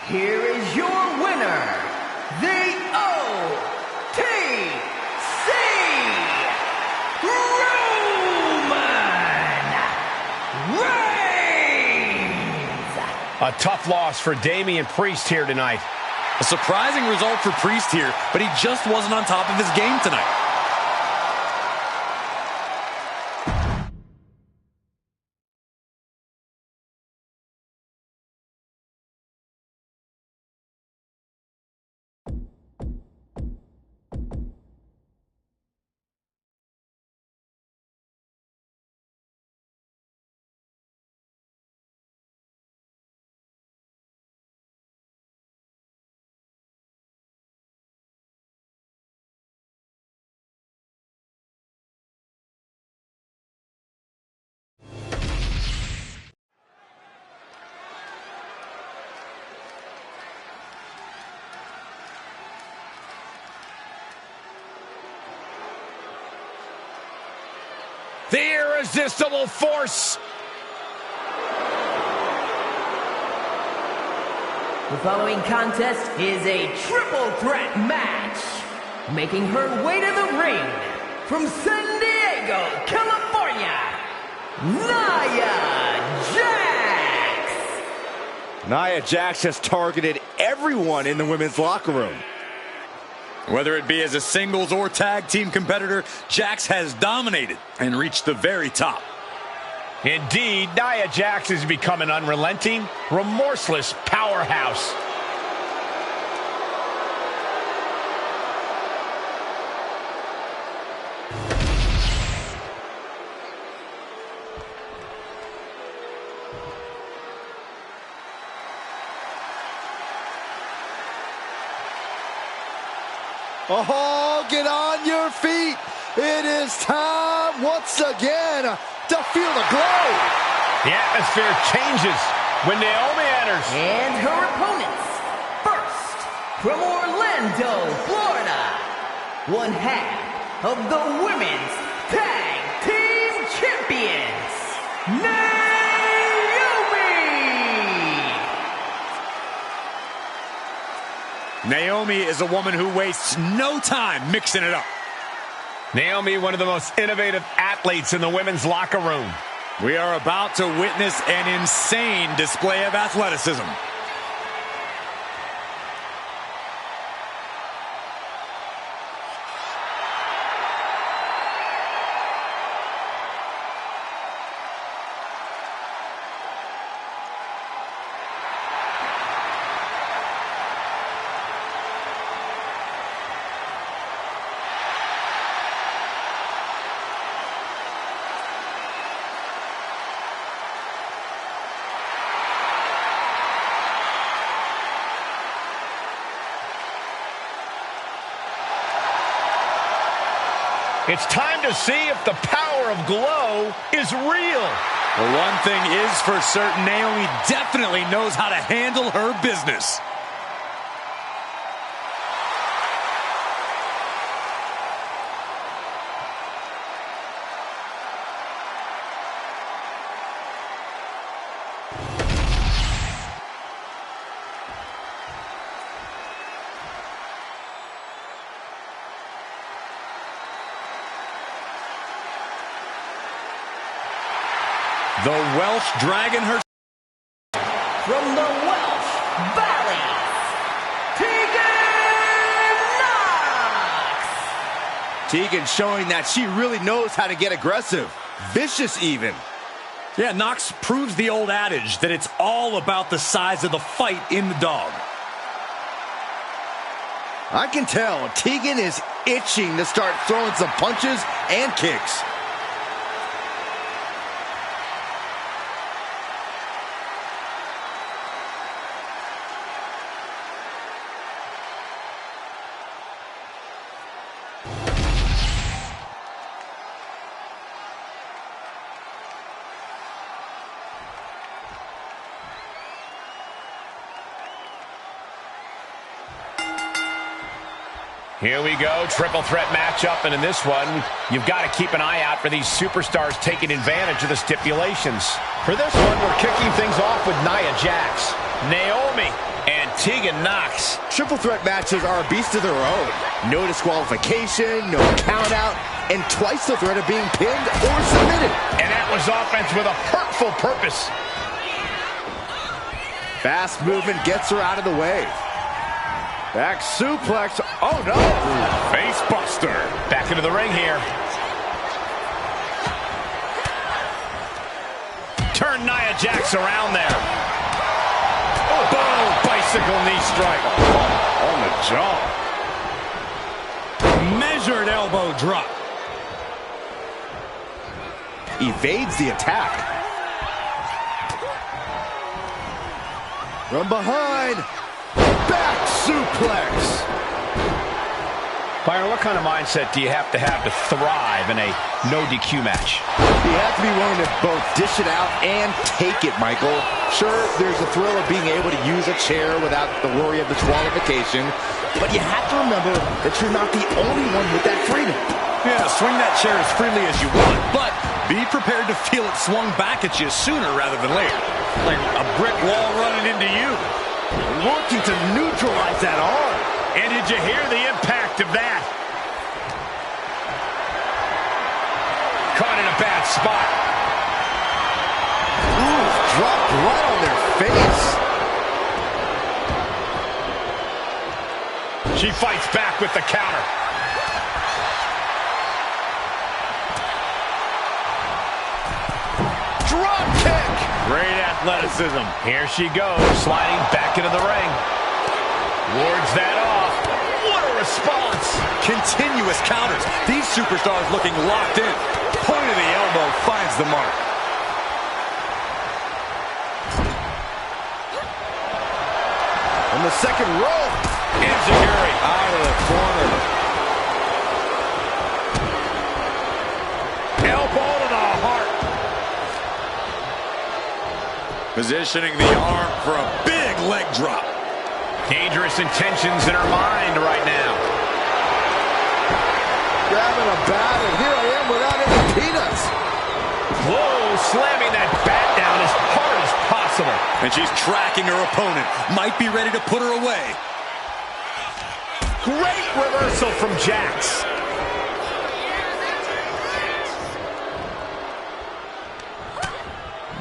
Here is your winner, the OTC Roman Reigns. A tough loss for Damian Priest here tonight. A surprising result for Priest here, but he just wasn't on top of his game tonight. The irresistible force. The following contest is a triple threat match. Making her way to the ring from San Diego, California, Nia Jax. Nia Jax has targeted everyone in the women's locker room. Whether it be as a singles or tag team competitor, Jax has dominated and reached the very top. Indeed, Nia Jax has become an unrelenting, remorseless powerhouse. Oh, get on your feet. It is time once again to feel the glow. The atmosphere changes when Naomi enters. And her opponents. First, from Orlando, Florida, one half of the Women's Tag Team Champions, Naomi. Naomi is a woman who wastes no time mixing it up. Naomi, one of the most innovative athletes athletes in the women's locker room. We are about to witness an insane display of athleticism. It's time to see if the power of Glow is real. The one thing is for certain, Naomi definitely knows how to handle her business. The Welsh Dragon her. From the Welsh Valleys, Tegan Knox! Tegan showing that she really knows how to get aggressive. Vicious even. Yeah, Knox proves the old adage that it's all about the size of the fight in the dog. I can tell Tegan is itching to start throwing some punches and kicks. Here we go, triple threat matchup, and in this one, you've got to keep an eye out for these superstars taking advantage of the stipulations. For this one, we're kicking things off with Nia Jax, Naomi, and Tegan Knox. Triple threat matches are a beast of their own. No disqualification, no count out, and twice the threat of being pinned or submitted. And that was offense with a hurtful purpose. Fast movement gets her out of the way. Back suplex. Oh, no. Face buster. Back into the ring here. Turn Nia Jax around there. Oh, boom. Bicycle knee strike. On the jaw. Measured elbow drop. Evades the attack. From behind. Back suplex. Byron, what kind of mindset do you have to thrive in a no DQ match? You have to be willing to both dish it out and take it, Michael. Sure, there's a thrill of being able to use a chair without the worry of disqualification, but you have to remember that you're not the only one with that freedom. Yeah, swing that chair as freely as you want, but be prepared to feel it swung back at you sooner rather than later. Like a brick wall running into you. Working to neutralize that arm. And did you hear the impact of that? Caught in a bad spot. Ooh, dropped right on their face. She fights back with the counter. Drop kick. Great athleticism. Here she goes, sliding back into the ring. Wards that off. What a response. Continuous counters. These superstars looking locked in. Point of the elbow finds the mark. On the second rope. Enziguri out of the corner. Elbow to the heart. Positioning the arm for a big leg drop. Dangerous intentions in her mind right now. Grabbing a bat, and here I am without any peanuts. Whoa, slamming that bat down as hard as possible. And she's tracking her opponent. Might be ready to put her away. Great reversal from Jax.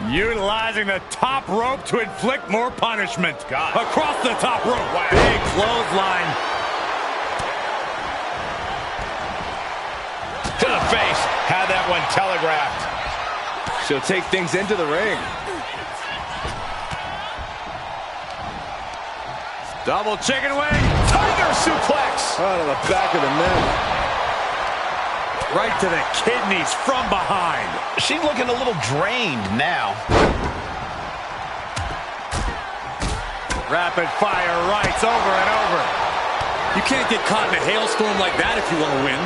Utilizing the top rope to inflict more punishment. God. Across the top rope. Wow. Big clothesline. To the face. Had that one telegraphed. She'll take things into the ring. Double chicken wing. Tiger suplex. Out of the back of the neck. Right to the kidneys from behind. She's looking a little drained now. Rapid fire rights over and over. You can't get caught in a hailstorm like that if you want to win.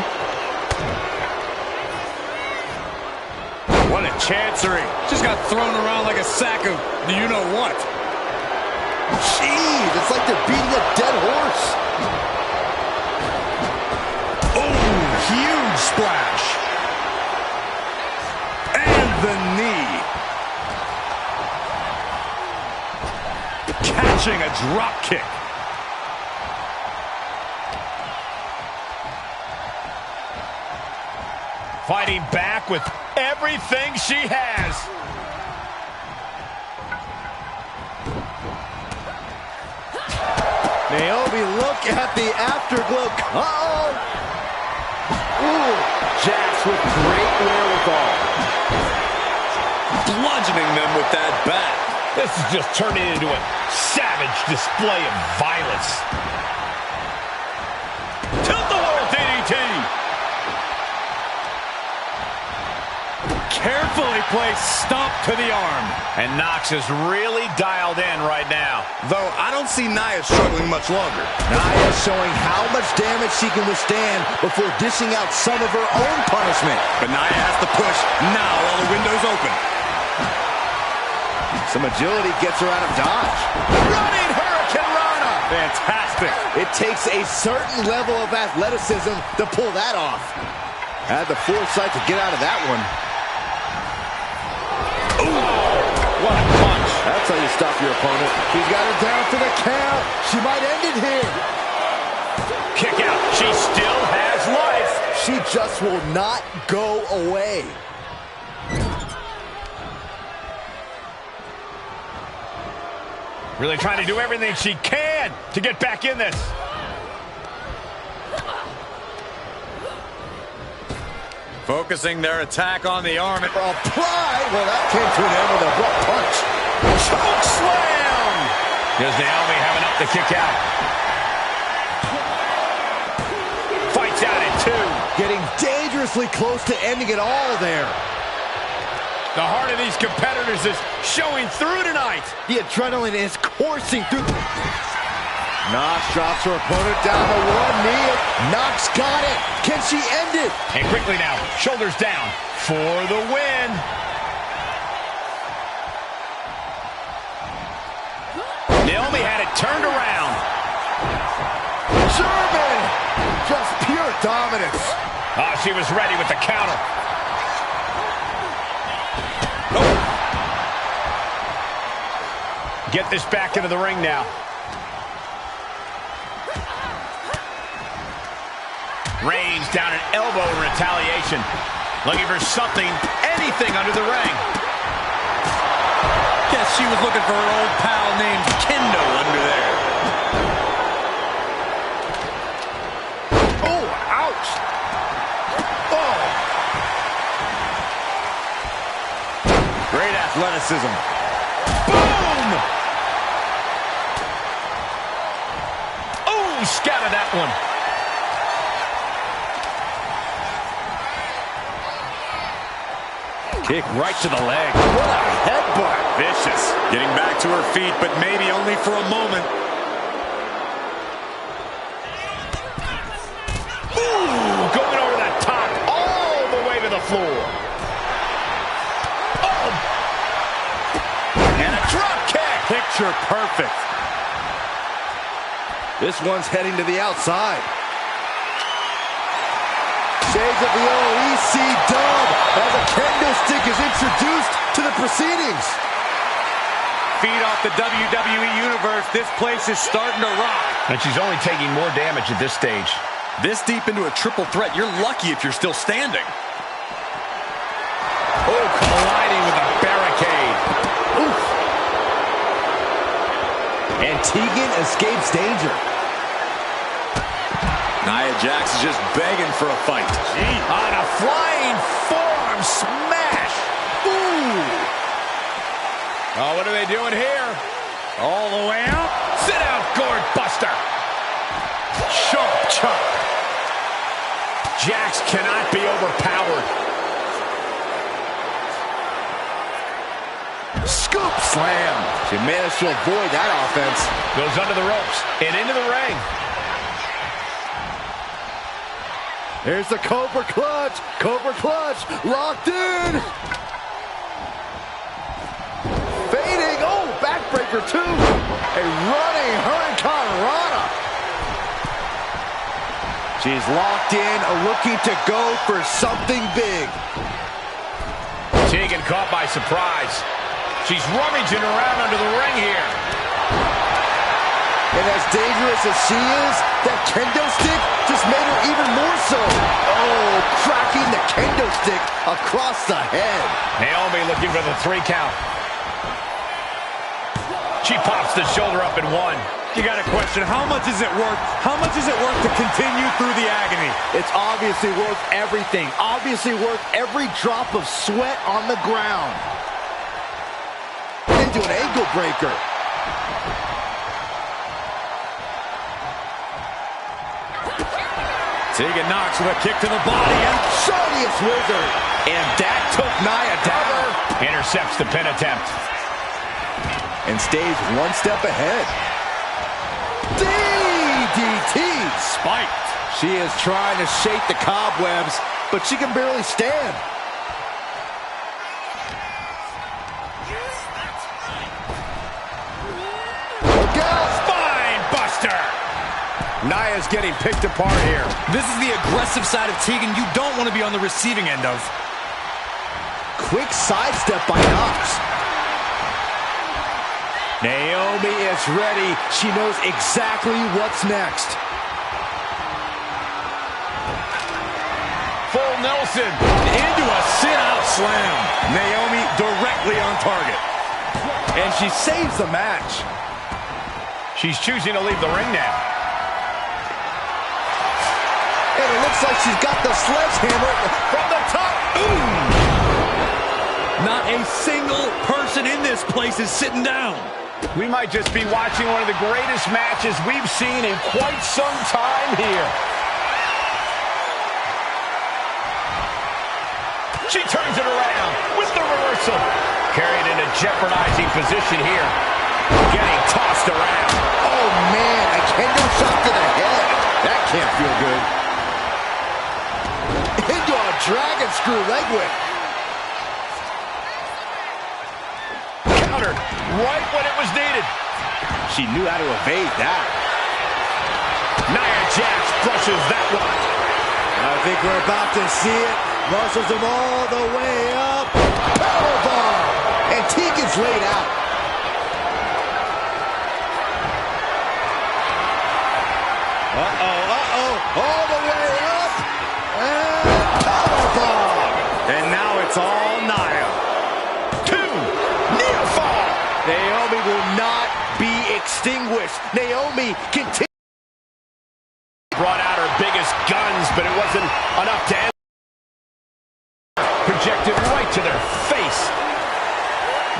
What a chancery. Just got thrown around like a sack of you-know-what. Jeez, it's like they're beating a dead horse. Oh, huge splash. And the knee. Catching a drop kick. Fighting back with everything she has. Naomi, look at the afterglow. Uh-oh. Ooh, Jax with great wherewithal. Bludgeoning them with that bat. This is just turning into a savage display of violence. Tilt-a-whirl DDT. Carefully placed stomp to the arm. And Nox is really dialed in right now. Though I don't see Nia struggling much longer. Nia showing how much damage she can withstand before dishing out some of her own punishment. But Nia has to push now while the window's open. Some agility gets her out of dodge. Running Hurricane Rana. Fantastic. It takes a certain level of athleticism to pull that off. Had the foresight to get out of that one. What a punch. That's how you stop your opponent. She's got her down for the count. She might end it here. Kick out. She still has life. She just will not go away. Really trying to do everything she can to get back in this. Focusing their attack on the arm. Apply. Well, that came to an end with a abrupt punch. Choke slam. Does Naomi have enough to kick out? Fights out at 2. Getting dangerously close to ending it all there. The heart of these competitors is showing through tonight. The adrenaline is coursing through. Nox drops her opponent down to one knee. Nox got it. Can she end it? And quickly now, shoulders down for the win. Naomi had it turned around. German! Just pure dominance. Oh, she was ready with the counter. Get this back into the ring now. Reigns down an elbow in retaliation. Looking for something, anything under the ring. Guess she was looking for her old pal named Kendo under there. Oh, ouch. Oh. Great athleticism. Boom! Oh, scattered that one. Kick right to the leg. What a headbutt. Vicious. Getting back to her feet, but maybe only for a moment. Ooh, going over that top all the way to the floor. Oh! And a drop kick. Picture perfect. This one's heading to the outside. Shades of the OEC dub as a kendo stick is introduced to the proceedings. Feed off the WWE Universe. This place is starting to rock. And she's only taking more damage at this stage. This deep into a triple threat, you're lucky if you're still standing. Oh, colliding with a barricade. And Tegan escapes danger. Nia Jax is just begging for a fight. On a flying forearm smash. Ooh. Oh, what are they doing here? All the way out. Sit out, gourd buster. Sharp chop. Jax cannot be overpowered. Scoop slam. She managed to avoid that offense. Goes under the ropes and into the ring. Here's the Cobra Clutch. Cobra Clutch locked in. Fading. Oh, backbreaker too. A running Hurricane Rana. She's locked in, looking to go for something big. Tegan caught by surprise. She's rummaging around under the ring here. And as dangerous as she is, that kendo stick just made her even more so. Oh, cracking the kendo stick across the head. Naomi looking for the 3 count. She pops the shoulder up in 1. You got a question. How much is it worth? How much is it worth to continue through the agony? It's obviously worth everything. Obviously worth every drop of sweat on the ground. Into an ankle breaker. Tegan Knox with a kick to the body. And Shawniest Wizard. And that took Nia down. Intercepts the pin attempt. And stays one step ahead. DDT. spiked. She is trying to shake the cobwebs, but she can barely stand. Spine buster. Nia's getting picked apart here. This is the aggressive side of Tegan you don't want to be on the receiving end of. Quick sidestep by Knox. Naomi is ready. She knows exactly what's next. Full Nelson. Into a sit-out slam. Naomi directly on target. And she saves the match. She's choosing to leave the ring now. And it looks like she's got the sledgehammer from the top. Ooh! Not a single person in this place is sitting down. We might just be watching one of the greatest matches we've seen in quite some time here. She turns it around with the reversal. Carried in a jeopardizing position here. Getting tossed around. Oh, man, a kendo shot to the head. That can't feel good. Into a dragon screw leg whip. Countered right when it was needed. She knew how to evade that. Nia Jax brushes that one. I think we're about to see it. Muscles him all the way up. Powerbomb! And Tegan's laid out. All the way up. And powerbomb! And now it's all Nia. 2. Near fall. Naomi will not be extinguished. Naomi continues. Brought out her biggest guns, but it wasn't enough to end. Projected right to their face.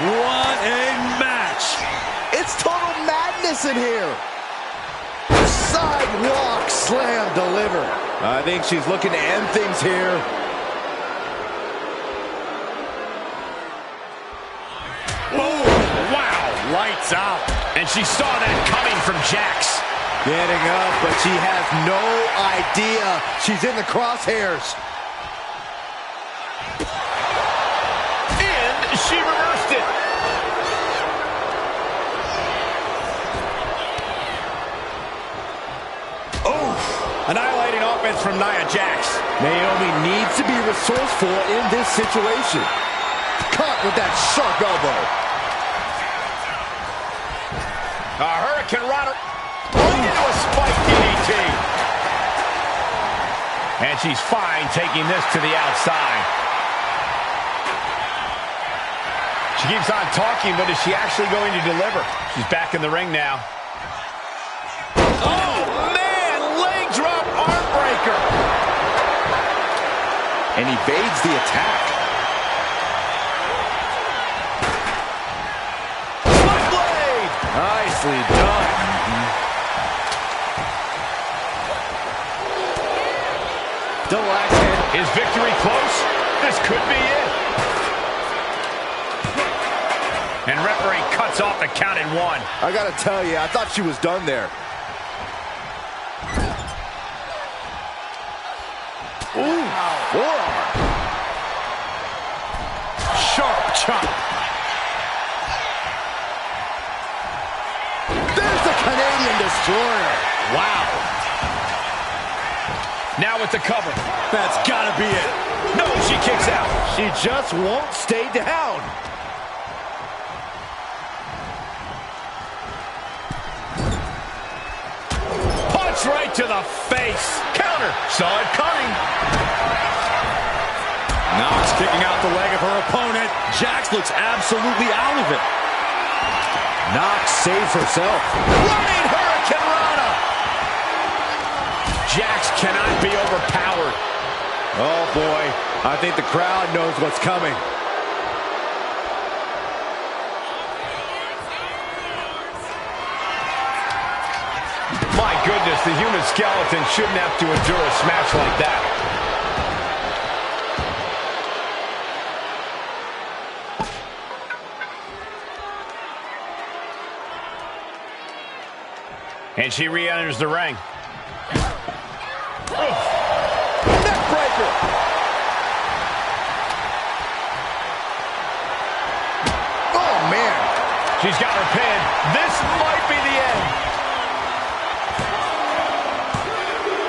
What a match. It's total madness in here. Sidewalk slam delivered. I think she's looking to end things here. Oh, wow. Lights out. And she saw that coming from Jax. Getting up, but she has no idea she's in the crosshairs. And she reversed it. Oh, annihilating offense from Nia Jax. Naomi needs to be resourceful in this situation. Caught with that sharp elbow. A Hurricane Rana into a spike DDT. And she's fine taking this to the outside. She keeps on talking, but is she actually going to deliver? She's back in the ring now. Oh, man! Leg drop arm breaker. And evades the attack. Spike blade! Nicely done. Double axe hit. Is victory close? This could be it. And referee cuts off the count at 1. I gotta tell you, I thought she was done there. Ooh, forearm. Sharp chop. There's the Canadian Destroyer. Wow. Now with the cover. That's gotta be it. No, she kicks out. She just won't stay down. Punch right to the face. Counter. Saw it coming. Knox kicking out the leg of her opponent. Jax looks absolutely out of it. Knox saves herself. Running Hurricane Rana. Jax cannot be overpowered. Oh, boy. I think the crowd knows what's coming. My goodness, the human skeleton shouldn't have to endure a smash like that. And she re-enters the ring. Neckbreaker. Oh, man. She's got her pin. This might be the end.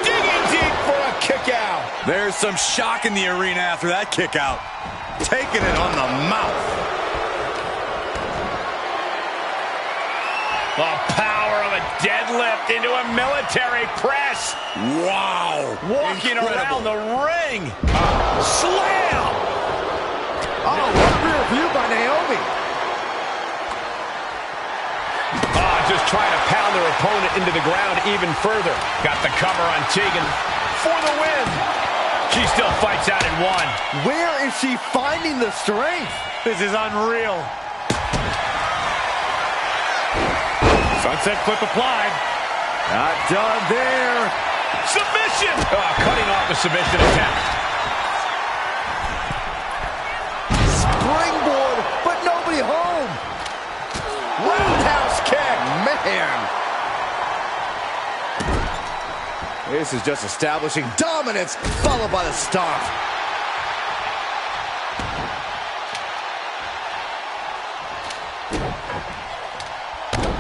Digging deep for a kick out. There's some shock in the arena after that kick out. Taking it on the mouth. The power of a deadlift into a military press. Wow. Walking around the ring. Slam. Oh, what a rear view by Naomi. Oh, just trying to pound their opponent into the ground even further. Got the cover on Tegan for the win. She still fights out in 1. Where is she finding the strength? This is unreal. Sunset flip applied. Not done there. Submission! Oh, cutting off the submission attempt. Springboard, but nobody home. Roundhouse kick, man. This is just establishing dominance, followed by the stomp.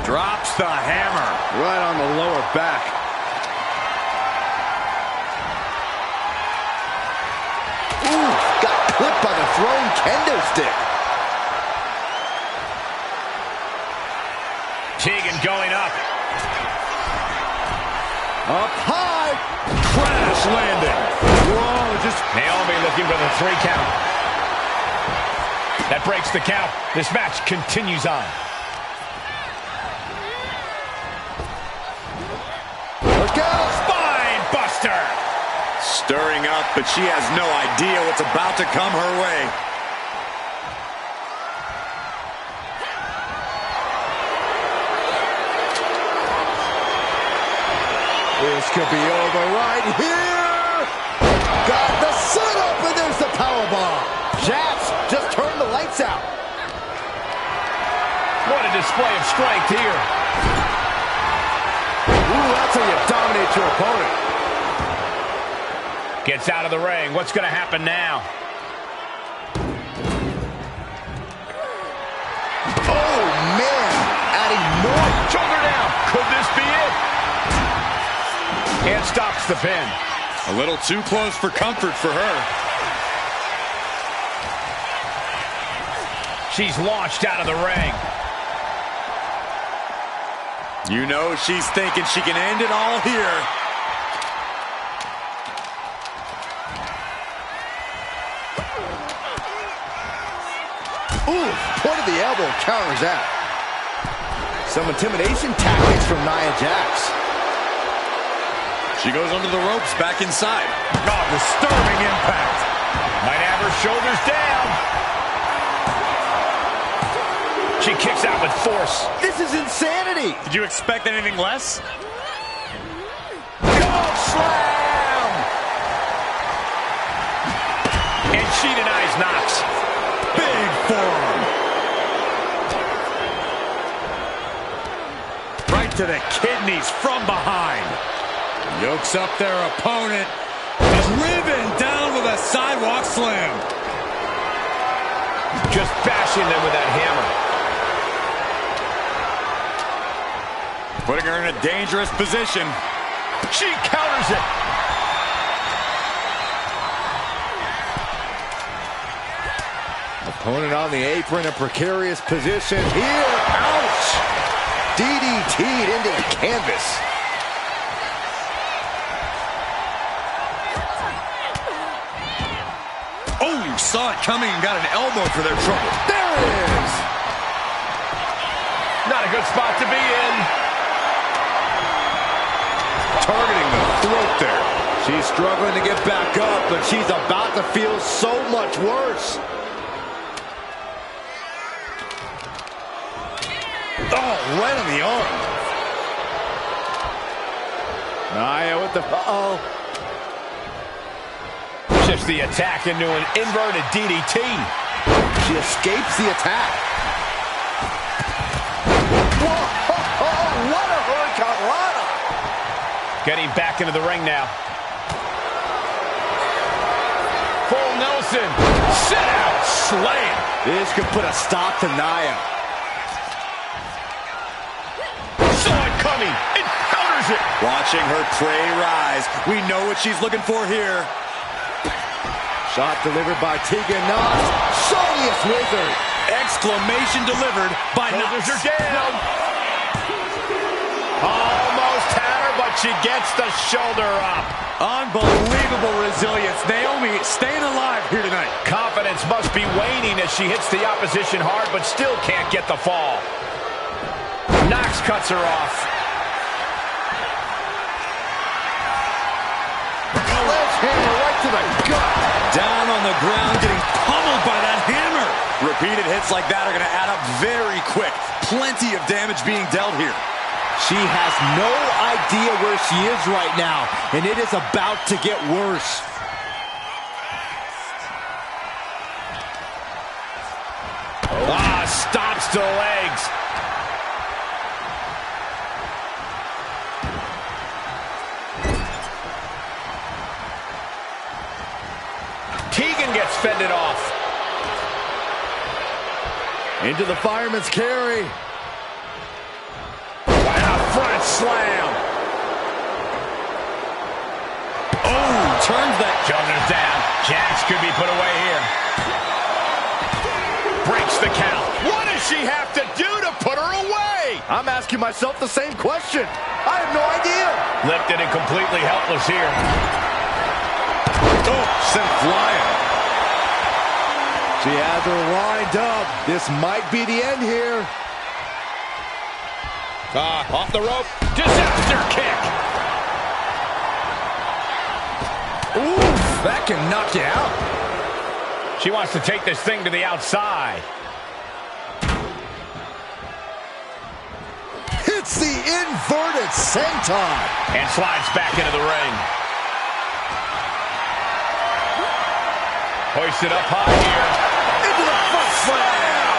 Drops the hammer. Right on the lower back. Ooh, got clipped by the thrown kendo stick. Tegan going up. Up high. Crash landing. Whoa, just Naomi looking for the 3 count. That breaks the count. This match continues on. look out. Spine buster. Stirring up, but she has no idea what's about to come her way. This could be over right here. Got the setup, and there's the powerbomb. Jax just turned the lights out. What a display of strength here. Ooh, that's how you dominate your opponent. Gets out of the ring. What's going to happen now? Oh, man. Adding more. Shoulder down. Could this be it? And stops the pin. A little too close for comfort for her. She's launched out of the ring. You know she's thinking she can end it all here. Ooh, point of the elbow counters that. Some intimidation tactics from Nia Jax. She goes under the ropes, back inside. Oh, disturbing impact. Might have her shoulders down. She kicks out with force. This is insanity. Did you expect anything less? Gold slam! And she denies Knox. Big forearm. Right to the kidneys from behind. Yokes up their opponent. Driven down with a sidewalk slam. Just bashing them with that hammer. Putting her in a dangerous position. She counters it. Opponent on the apron, a precarious position here. Ouch! DDT'd into the canvas. Oh, you saw it coming and got an elbow for their trouble. There it is! Not a good spot to be in. Targeting the throat there. She's struggling to get back up, but she's about to feel so much worse. Oh, right on the arm. Nia with the... Uh-oh. Shifts the attack into an inverted DDT. She escapes the attack. Whoa, what a hurricanrana! Getting back into the ring now. Full Nelson. Sit out. Slam. This could put a stop to Nia. Saw it coming. It counters it. Watching her prey rise. We know what she's looking for here. Shot delivered by Tegan Knox. Sonia's Wizard. Exclamation delivered by Knox. Shoulders are down. Almost had her, but she gets the shoulder up. Unbelievable resilience. Naomi staying alive here tonight. Confidence must be waning as she hits the opposition hard, but still can't get the fall. Knox cuts her off. Sledgehammer right to the gut. Down on the ground, getting pummeled by that hammer. Repeated hits like that are going to add up very quick. Plenty of damage being dealt here. She has no idea where she is right now, and it is about to get worse. Stops to the legs. Tegan gets fended off. Into the fireman's carry. And a front slam. Oh, turns that. Shoulders down. Jax could be put away here. Breaks the count. What does she have to do to put her away? I'm asking myself the same question. I have no idea. Lifted and completely helpless here. Oh, sent flying. She has her lined up. This might be the end here. Off the rope. Disaster kick. Oof, that can knock you out. She wants to take this thing to the outside. Hits the inverted senton. And slides back into the ring. Hoisted up high here. Into the front slam.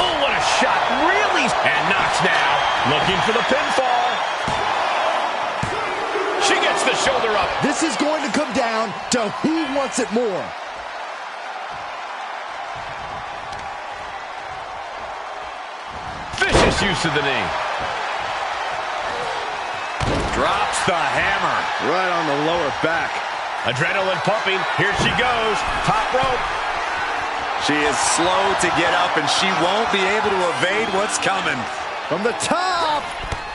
Oh, what a shot. Really? And Knox now looking for the pinfall. She gets the shoulder up. This is going to come down to who wants it more. Vicious use of the knee. Drops the hammer. Right on the lower back. Adrenaline pumping. Here she goes. Top rope. She is slow to get up, and she won't be able to evade what's coming. From the top.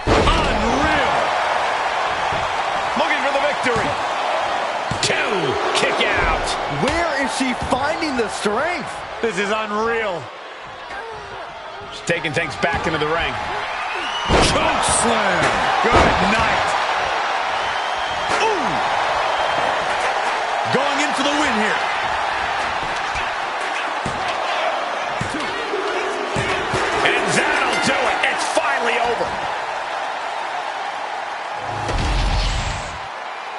Unreal. Looking for the victory. 2. Kick out. Where is she finding finding the strength. This is unreal. Just taking things back into the ring. Choke slam. Good night. Ooh. Going in for the win here. And that'll do it. It's finally over.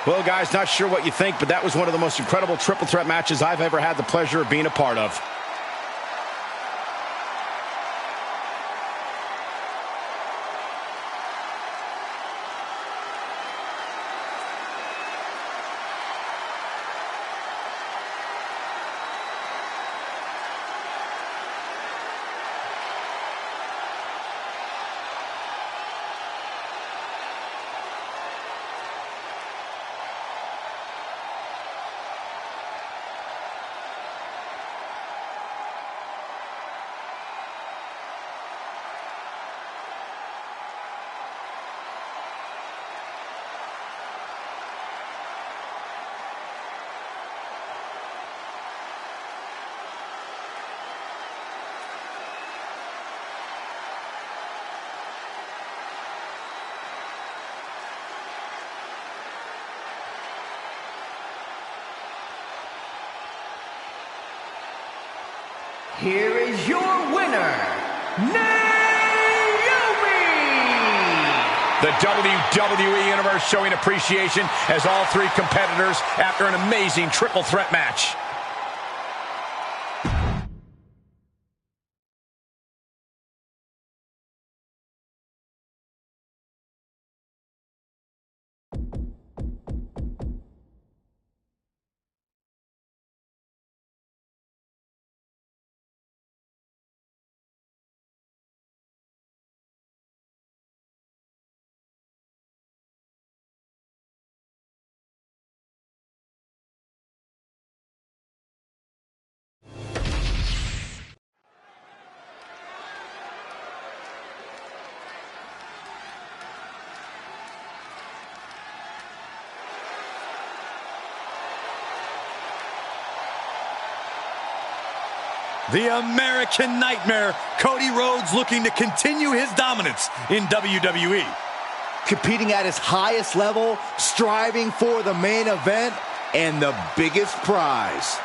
Well, guys, not sure what you think, but that was one of the most incredible triple threat matches I've ever had the pleasure of being a part of. Here is your winner, Naomi! The WWE Universe showing appreciation as all three competitors after an amazing triple threat match. The American Nightmare, Cody Rhodes, looking to continue his dominance in WWE. Competing at his highest level, striving for the main event and the biggest prize.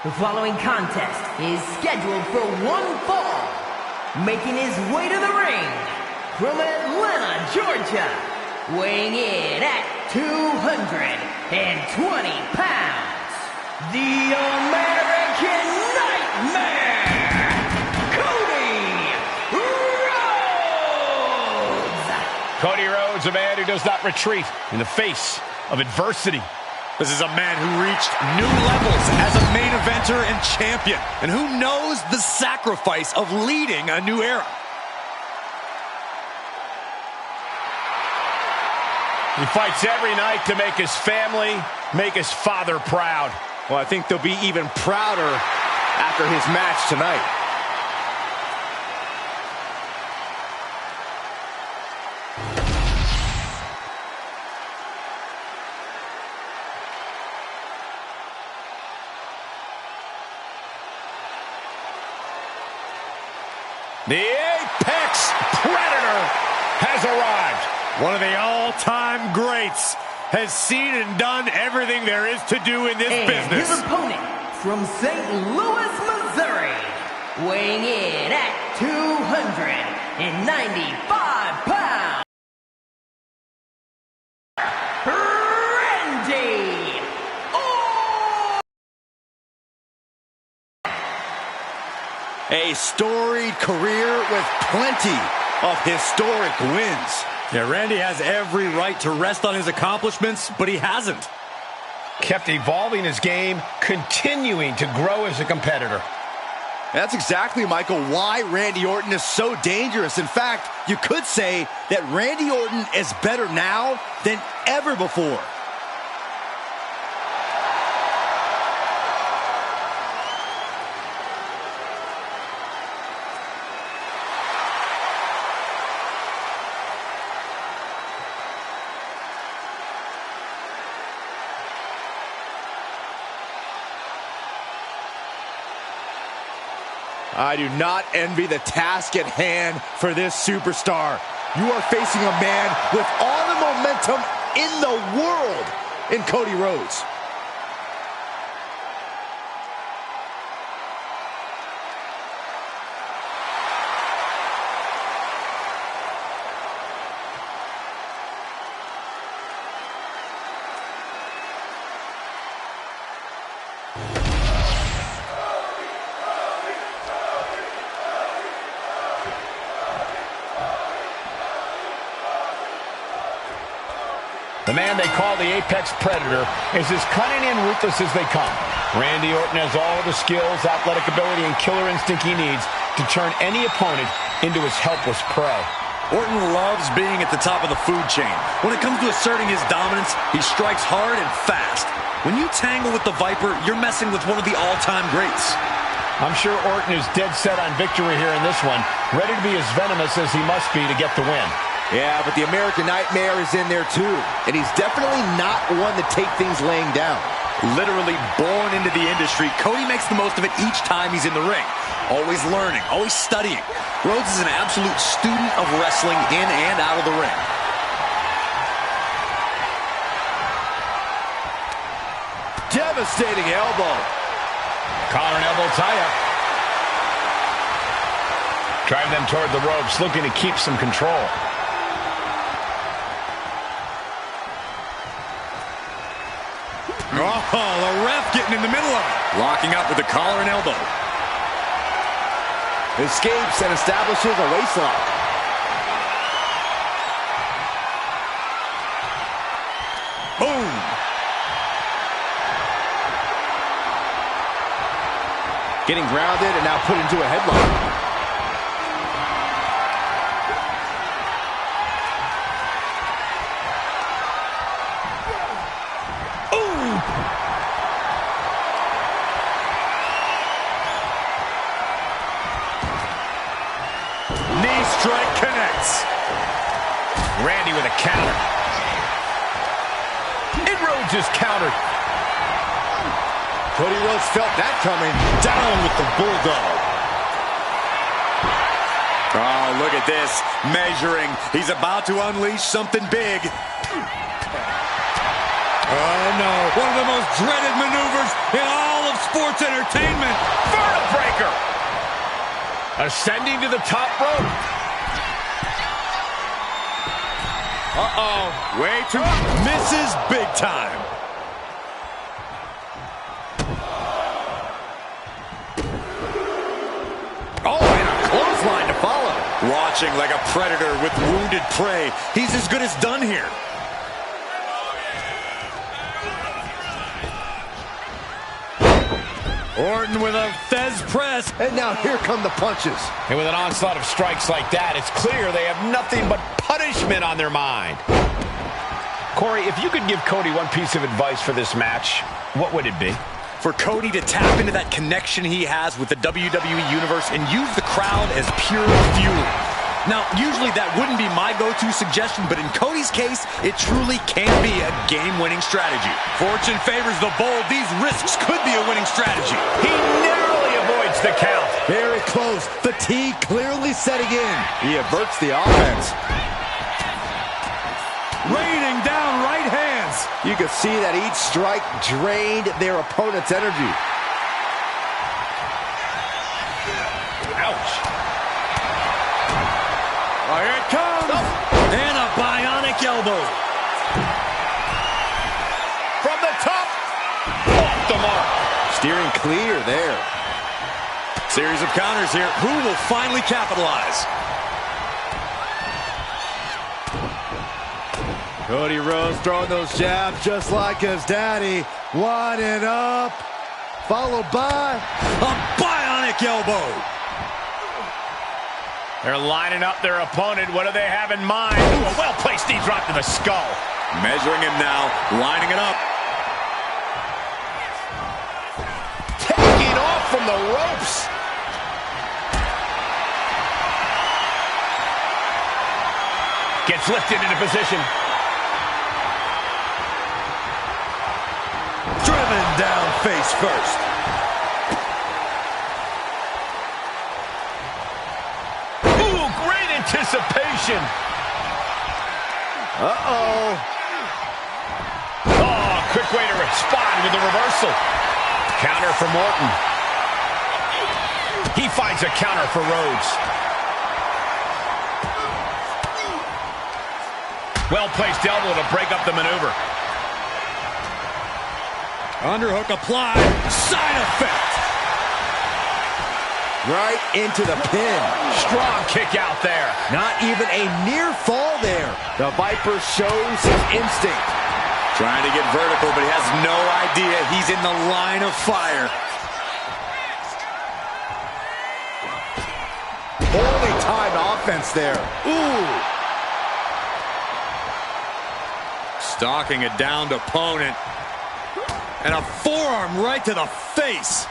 The following contest is scheduled for one fall. Making his way to the ring from Atlanta, Georgia, weighing in at 220 pounds, the American Nightmare, Cody Rhodes! Cody Rhodes, a man who does not retreat in the face of adversity. This is a man who reached new levels as a main eventer and champion, and who knows the sacrifice of leading a new era. He fights every night to make his family, make his father proud. Well, I think they'll be even prouder after his match tonight. The Apex Predator has arrived. One of the all-time greats has seen and done everything there is to do in this business. His opponent from St. Louis, Missouri, weighing in at 295 pounds, Randy Orton! A storied career with plenty of historic wins. Yeah, Randy has every right to rest on his accomplishments, but he hasn't. Kept evolving his game, continuing to grow as a competitor. That's exactly, Michael, why Randy Orton is so dangerous. In fact, you could say that Randy Orton is better now than ever before. I do not envy the task at hand for this superstar. You are facing a man with all the momentum in the world in Cody Rhodes. The man they call the Apex Predator is as cunning and ruthless as they come. Randy Orton has all the skills, athletic ability, and killer instinct he needs to turn any opponent into his helpless prey. Orton loves being at the top of the food chain. When it comes to asserting his dominance, he strikes hard and fast. When you tangle with the Viper, you're messing with one of the all-time greats. I'm sure Orton is dead set on victory here in this one, ready to be as venomous as he must be to get the win. Yeah, but the American Nightmare is in there too. And he's definitely not one to take things laying down. Literally born into the industry, Cody makes the most of it each time he's in the ring. Always learning, always studying. Rhodes is an absolute student of wrestling in and out of the ring. Devastating elbow. Collar and elbow tie-up. Drive them toward the ropes, looking to keep some control. Oh, the ref getting in the middle of it. Locking up with the collar and elbow. Escapes and establishes a waistlock. Boom. Getting grounded and now put into a headlock. Strike connects. Randy with a counter. And Rhodes is countered. Cody Rhodes felt that coming. Down with the Bulldog. Oh, look at this. Measuring. He's about to unleash something big. Oh, no. One of the most dreaded maneuvers in all of sports entertainment. Vertical breaker. Ascending to the top rope. Uh-oh. Way too... Misses big time. Oh, and a clothesline to follow. Watching like a predator with wounded prey. He's as good as done here. Orton with a Fez press. And now here come the punches. And with an onslaught of strikes like that, it's clear they have nothing but punishment on their mind. Corey, if you could give Cody one piece of advice for this match, what would it be? For Cody to tap into that connection he has with the WWE Universe and use the crowd as pure fuel. Now, usually that wouldn't be my go-to suggestion, but in Cody's case, it truly can be a game-winning strategy. Fortune favors the bold. These risks could be a winning strategy. He narrowly avoids the count. Very close. Fatigue clearly setting in. He averts the offense. Raining down right hands. You could see that each strike drained their opponent's energy. Ouch. Oh, here it comes. Oh. And a bionic elbow. From the top. Off the mark. Steering clear there. Series of counters here. Who will finally capitalize? Cody Rhodes throwing those jabs just like his daddy. Winding up, followed by a bionic elbow. They're lining up their opponent. What do they have in mind? Ooh, a well-placed knee drop to the skull. Measuring him now, lining it up. Taking off from the ropes. Gets lifted into position. driven down face first. Ooh, great anticipation. Uh-oh. Oh, quick way to respond with the reversal. Counter from Orton. He finds a counter for Rhodes. Well-placed elbow to break up the maneuver. Underhook applied. Side effect. Right into the pin. Strong kick out there. Not even a near fall there. The Viper shows his instinct. Trying to get vertical, but he has no idea he's in the line of fire. Poorly timed offense there. Ooh. Stalking a downed opponent. And a forearm right to the face.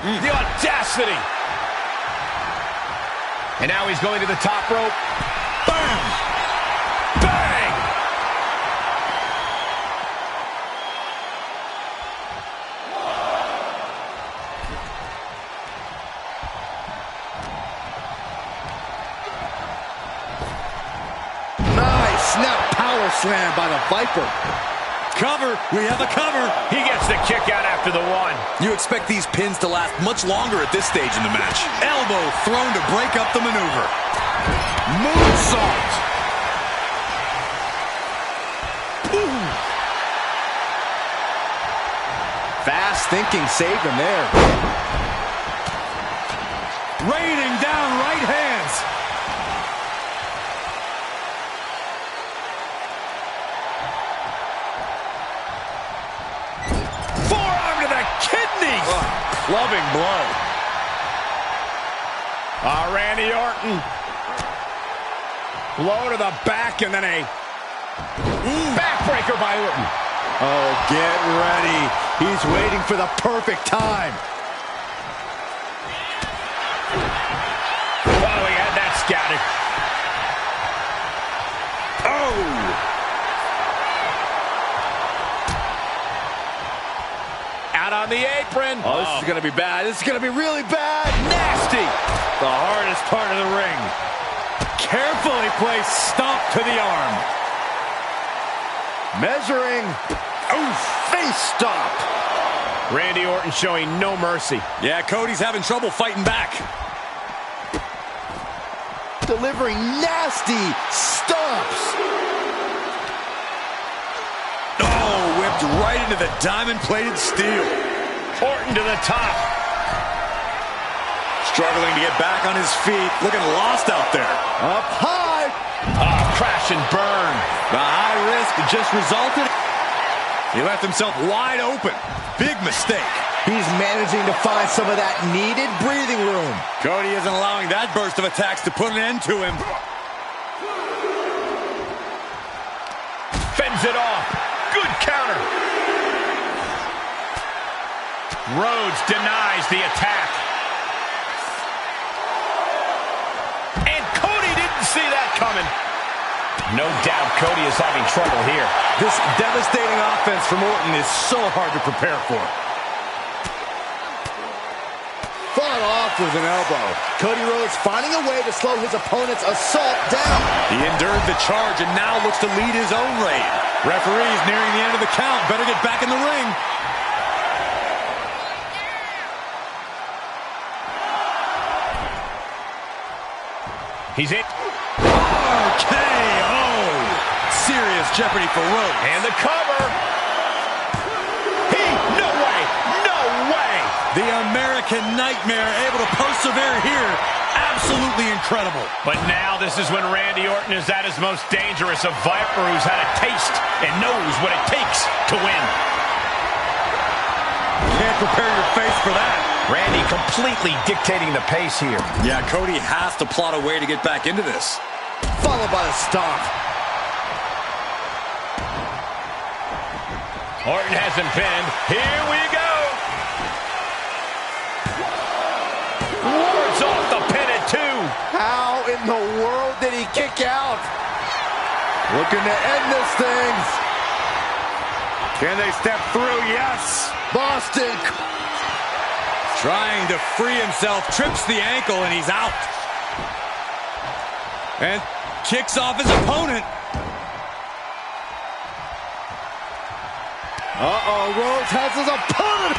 The audacity. And now he's going to the top rope. Bam! Bang! Nice snap power slam by the Viper. Cover. We have a cover. He gets the kick out after the one. You expect these pins to last much longer at this stage in the match. Elbow thrown to break up the maneuver. Moonsault. Ooh. Fast thinking saved him there. Raining down right hands. Forearm to the kidneys. Clubbing blow. Randy Orton. Blow to the back and then a backbreaker by Orton. Oh, get ready. He's waiting for the perfect time. Oh, he had that scouted. Oh! Out on the apron. Oh, this is going to be bad. This is going to be really bad. Nasty. The hardest part of the ring. Carefully placed stomp to the arm. Measuring. Oh, face stop. Randy Orton showing no mercy. Yeah, Cody's having trouble fighting back. Delivering nasty stomps. Oh, whipped right into the diamond-plated steel. Orton to the top. Struggling to get back on his feet. Looking lost out there. Up high. Crash and burn. The high risk just resulted. He left himself wide open. Big mistake. He's managing to find some of that needed breathing room. Cody isn't allowing that burst of attacks to put an end to him. Fends it off. Good counter. Rhodes denies the attack. And Cody didn't see that coming. No doubt Cody is having trouble here. This devastating offense from Orton is so hard to prepare for. Fought off with an elbow. Cody Rhodes finding a way to slow his opponent's assault down. He endured the charge and now looks to lead his own reign. Referee's nearing the end of the count. Better get back in the ring. He's in. RKO. Serious jeopardy for Rhodes. And the cover. No way. No way. The American Nightmare able to persevere here. Absolutely incredible. But now this is when Randy Orton is at his most dangerous, a Viper who's had a taste and knows what it takes to win. Can't prepare your face for that. Randy completely dictating the pace here. Yeah, Cody has to plot a way to get back into this. Followed by the stomp. Orton has him pinned. Here we go. Wards off the pin at 2. How in the world did he kick out? Looking to end this thing. Can they step through? Yes. Boston. Trying to free himself, trips the ankle, and he's out. And kicks off his opponent. Uh-oh, Rhodes has his opponent.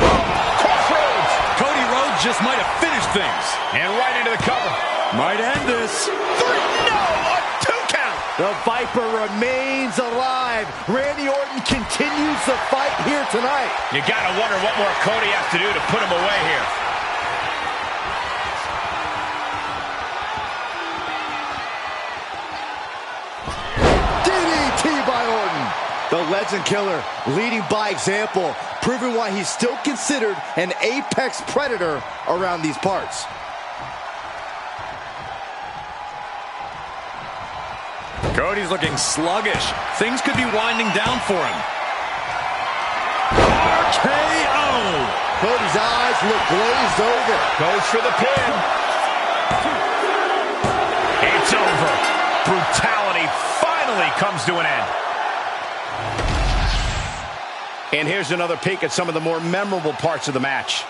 Crossroads. Cody Rhodes just might have finished things. And right into the cover. Might end this. 3, no, a 2 count. The Viper remains alive. Randy Orton continues the fight here tonight. You gotta wonder what more Cody has to do to put him away here. DDT by Orton. The Legend Killer leading by example, proving why he's still considered an apex predator around these parts. Cody's looking sluggish. Things could be winding down for him. RKO! Cody's eyes look glazed over. Goes for the pin. It's over. Brutality finally comes to an end. And here's another peek at some of the more memorable parts of the match.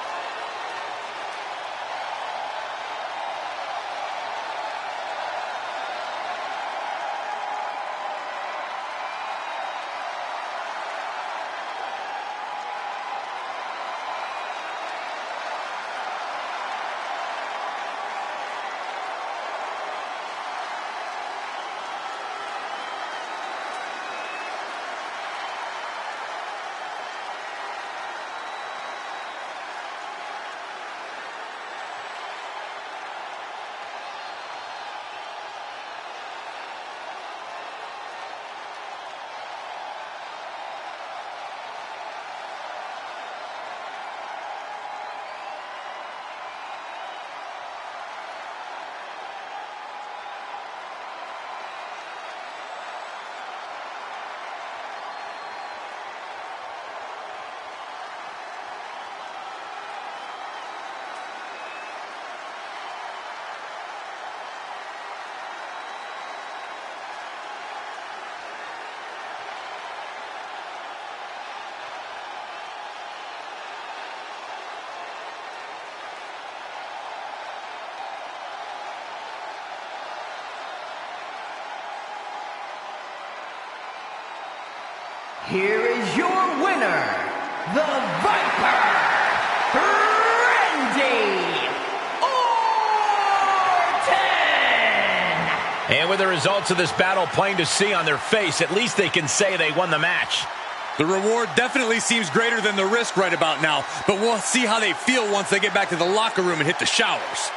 Here is your winner, the Viper, Randy Orton! And with the results of this battle plain to see on their face, at least they can say they won the match. The reward definitely seems greater than the risk right about now, but we'll see how they feel once they get back to the locker room and hit the showers.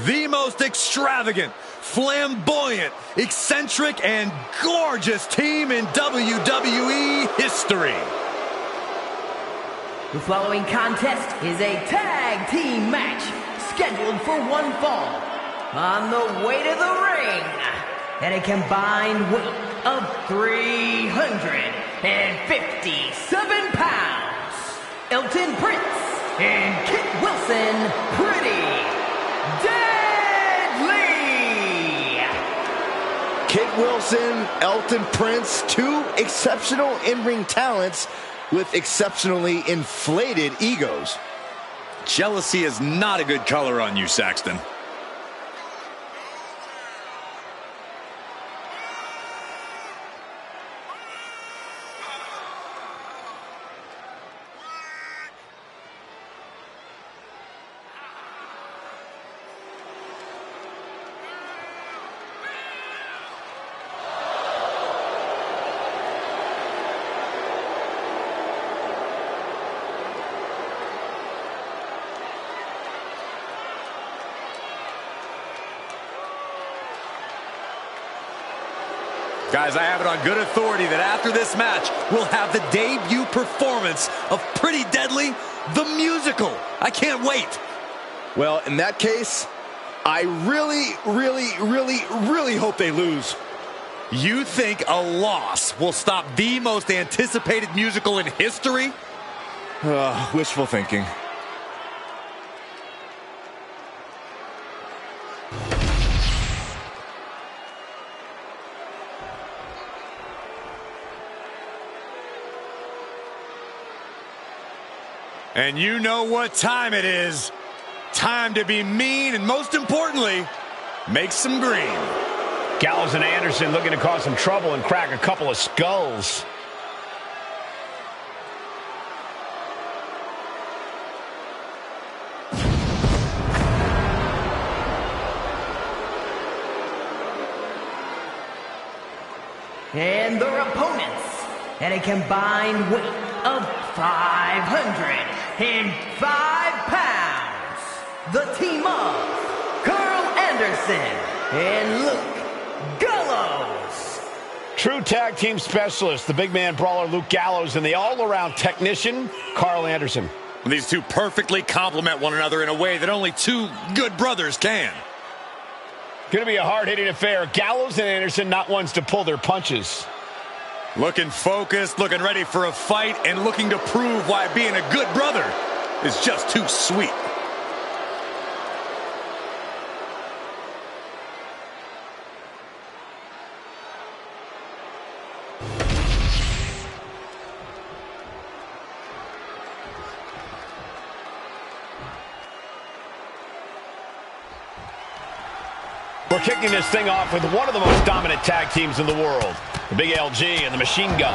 the most extravagant, flamboyant, eccentric, and gorgeous team in WWE history. The following contest is a tag team match scheduled for one fall. On the way to the ring, at a combined weight of 357 pounds, Elton Prince and Kit Wilson, Pretty Deadly. Kit Wilson, Elton Prince, two exceptional in-ring talents with exceptionally inflated egos. Jealousy is not a good color on you, Saxton. Guys, I have it on good authority that after this match, we'll have the debut performance of Pretty Deadly, the musical. I can't wait. Well, in that case, I really hope they lose. You think a loss will stop the most anticipated musical in history? Wishful thinking. And you know what time it is. Time to be mean and, most importantly, make some green. Gallows and Anderson looking to cause some trouble and crack a couple of skulls. And their opponents, at a combined weight of 505 pounds, the team of Carl Anderson and Luke Gallows. True tag team specialist, the big man brawler Luke Gallows, and the all-around technician Carl Anderson. These two perfectly complement one another in a way that only two good brothers can. Going to be a hard-hitting affair. Gallows and Anderson not ones to pull their punches. Looking focused, looking ready for a fight, and looking to prove why being a good brother is just too sweet. We're kicking this thing off with one of the most dominant tag teams in the world. The Big LG and the Machine Gun.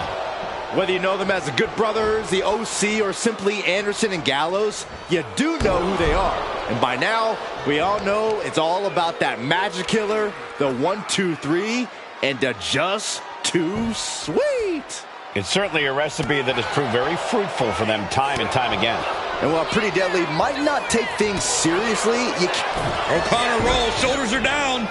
Whether you know them as the Good Brothers, the OC, or simply Anderson and Gallows, you do know who they are. And by now, we all know it's all about that magic killer, the 1, 2, 3, and the just too sweet. It's certainly a recipe that has proved very fruitful for them time and time again. And while Pretty Deadly might not take things seriously, O'Connor rolls, shoulders are down.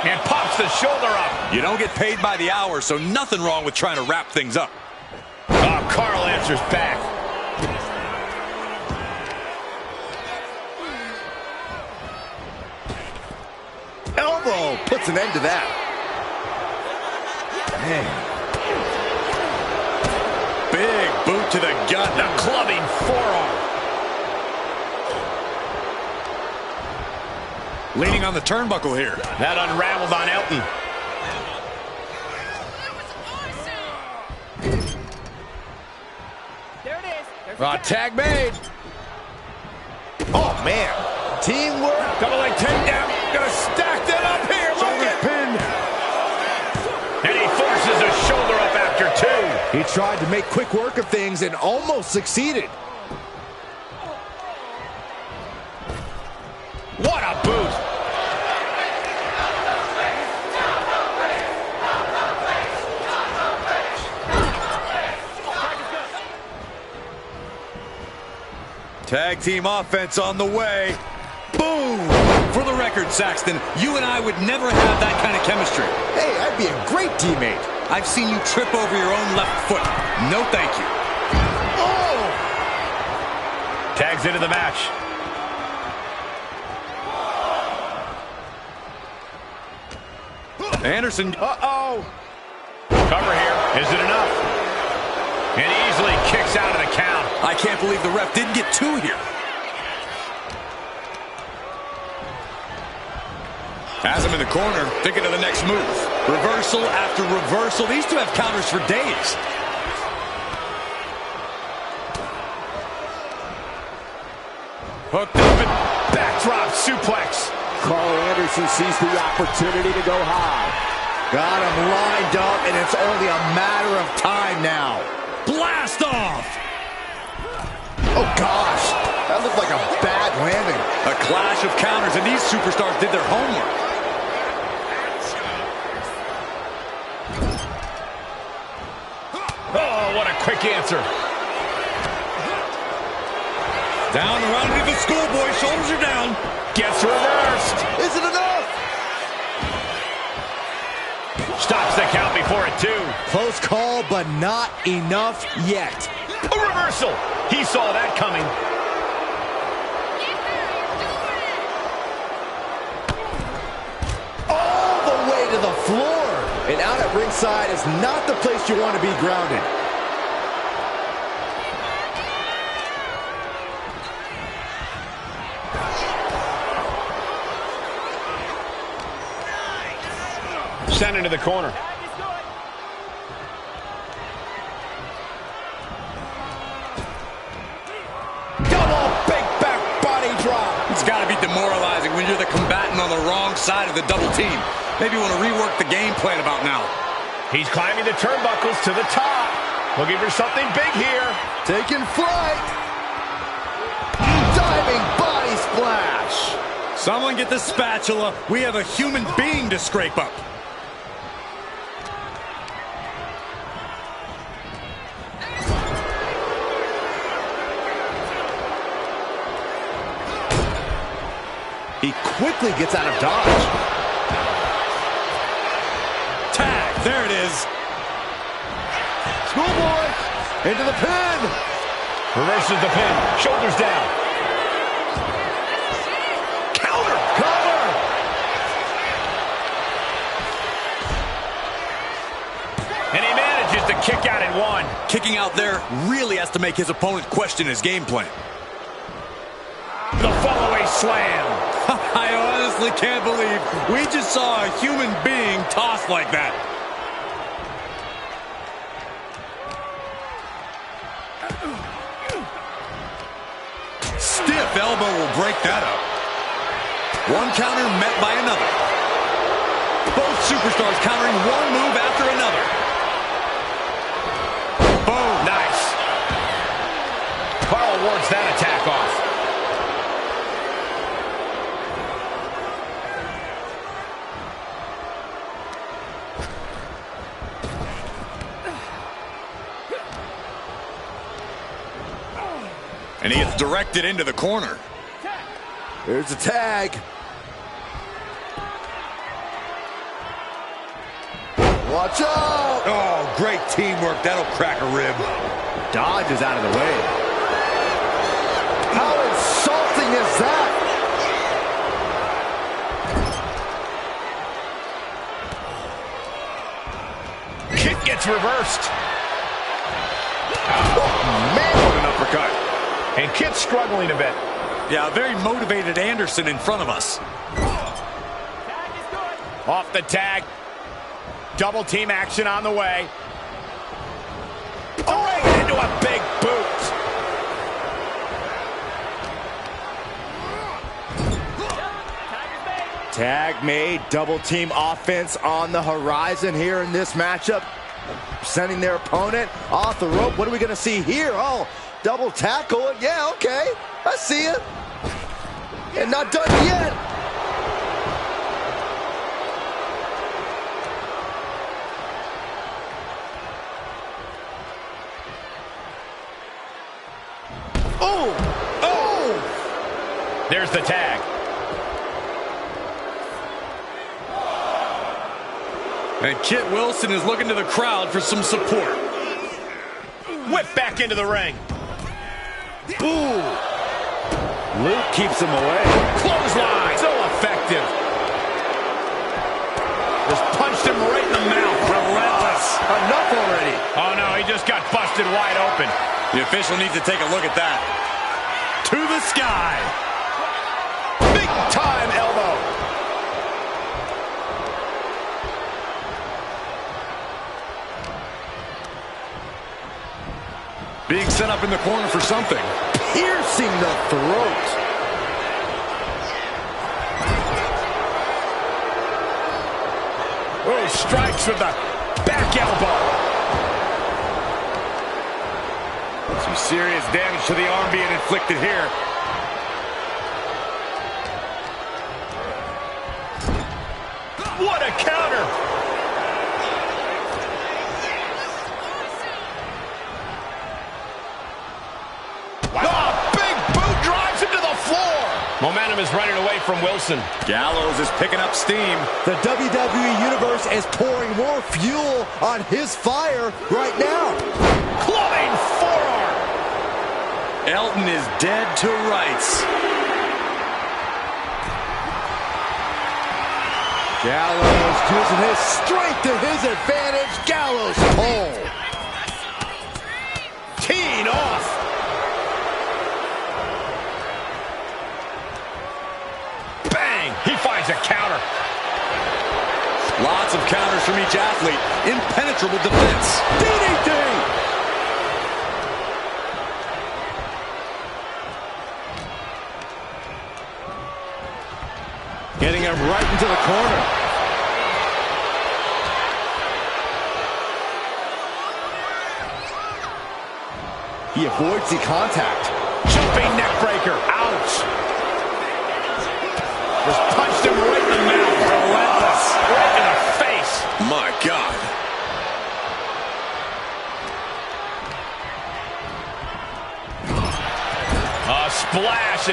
And pops the shoulder up. You don't get paid by the hour, so nothing wrong with trying to wrap things up. Oh, Carl answers back. elbow puts an end to that. Man. Big boot to the gut. The clubbing forearm. Leaning on the turnbuckle here. That unraveled on Elton. There it is. Tag made. Oh, man. Teamwork. Double leg takedown. Gonna stack that up here. Look at pin. And he forces a shoulder up after two. He tried to make quick work of things and almost succeeded. What a boot. Tag team offense on the way. Boom! record, Saxton, you and I would never have that kind of chemistry. Hey, I'd be a great teammate. I've seen you trip over your own left foot. No thank you. Oh! Tags into the match. Anderson. Uh-oh. Cover here. Is it enough? And easily kicks out of the count. I can't believe the ref didn't get two here. Has him in the corner, thinking of the next move. Reversal after reversal. These two have counters for days. Hooked up and backdrop suplex. Carl Anderson sees the opportunity to go high. Got him lined up, and it's only a matter of time now. Blast off! Oh, gosh. That looked like a bad landing. A clash of counters, and these superstars did their homework. Oh, what a quick answer. Down around to the schoolboy. Shoulders are down. Gets reversed. Is it enough? Stops the count before it, too. Close call, but not enough yet. A reversal. He saw that coming. All the way to the floor. And out at ringside is not the place you want to be grounded. Sent into the corner. Double big back body drop. It's got to be demoralizing when you're the combatant on the wrong side of the double team. Maybe you want to rework the game plan about now. He's climbing the turnbuckles to the top. Looking for something big here. Taking flight. Diving body splash. Someone get the spatula. We have a human being to scrape up. He quickly gets out of dodge. Tag, there it is. Schoolboy into the pin. Reverses the pin. Shoulders down. Counter. Cover. And he manages to kick out in one. Kicking out there really has to make his opponent question his game plan. The follow-away slam. I honestly can't believe we just saw a human being tossed like that. Stiff elbow will break that up. One counter met by another. Both superstars countering one move after another. Boom. Nice. Carl wards that attack off. And he gets directed into the corner. There's a tag. Watch out! Oh, great teamwork. That'll crack a rib. Dodge is out of the way. How insulting is that? Kick gets reversed. Oh, man, what an uppercut. And Kit's struggling a bit. Yeah, a very motivated Anderson in front of us. Off the tag. Double team action on the way. Oh, into a big boot. Tag made. Double team offense on the horizon here in this matchup. Sending their opponent off the rope. What are we going to see here? Oh, double tackle. Yeah, okay. I see it. And not done yet. Oh! Oh! There's the tag. And Kit Wilson is looking to the crowd for some support. Whip back into the ring. Ooh. Luke keeps him away. Clothesline. So effective. Just punched him right in the mouth. Relentless. Enough already. Oh, no, he just got busted wide open. The official needs to take a look at that. To the sky. Big time elbow. Being set up in the corner for something. Piercing the throat. Oh, strikes with the back elbow. Some serious damage to the arm being inflicted here. What a counter. Momentum is running away from Wilson. Gallows is picking up steam. The WWE Universe is pouring more fuel on his fire right now. Clubbing forearm. Elton is dead to rights. Gallows using his strength to his advantage. Gallows home. Teeing off. He finds a counter. Lots of counters from each athlete. Impenetrable defense. DDT! Getting him right into the corner. He avoids the contact. Jumping neck breaker. Ouch. Just punched him right in the mouth. Relentless. Right in the face. My God. A splash.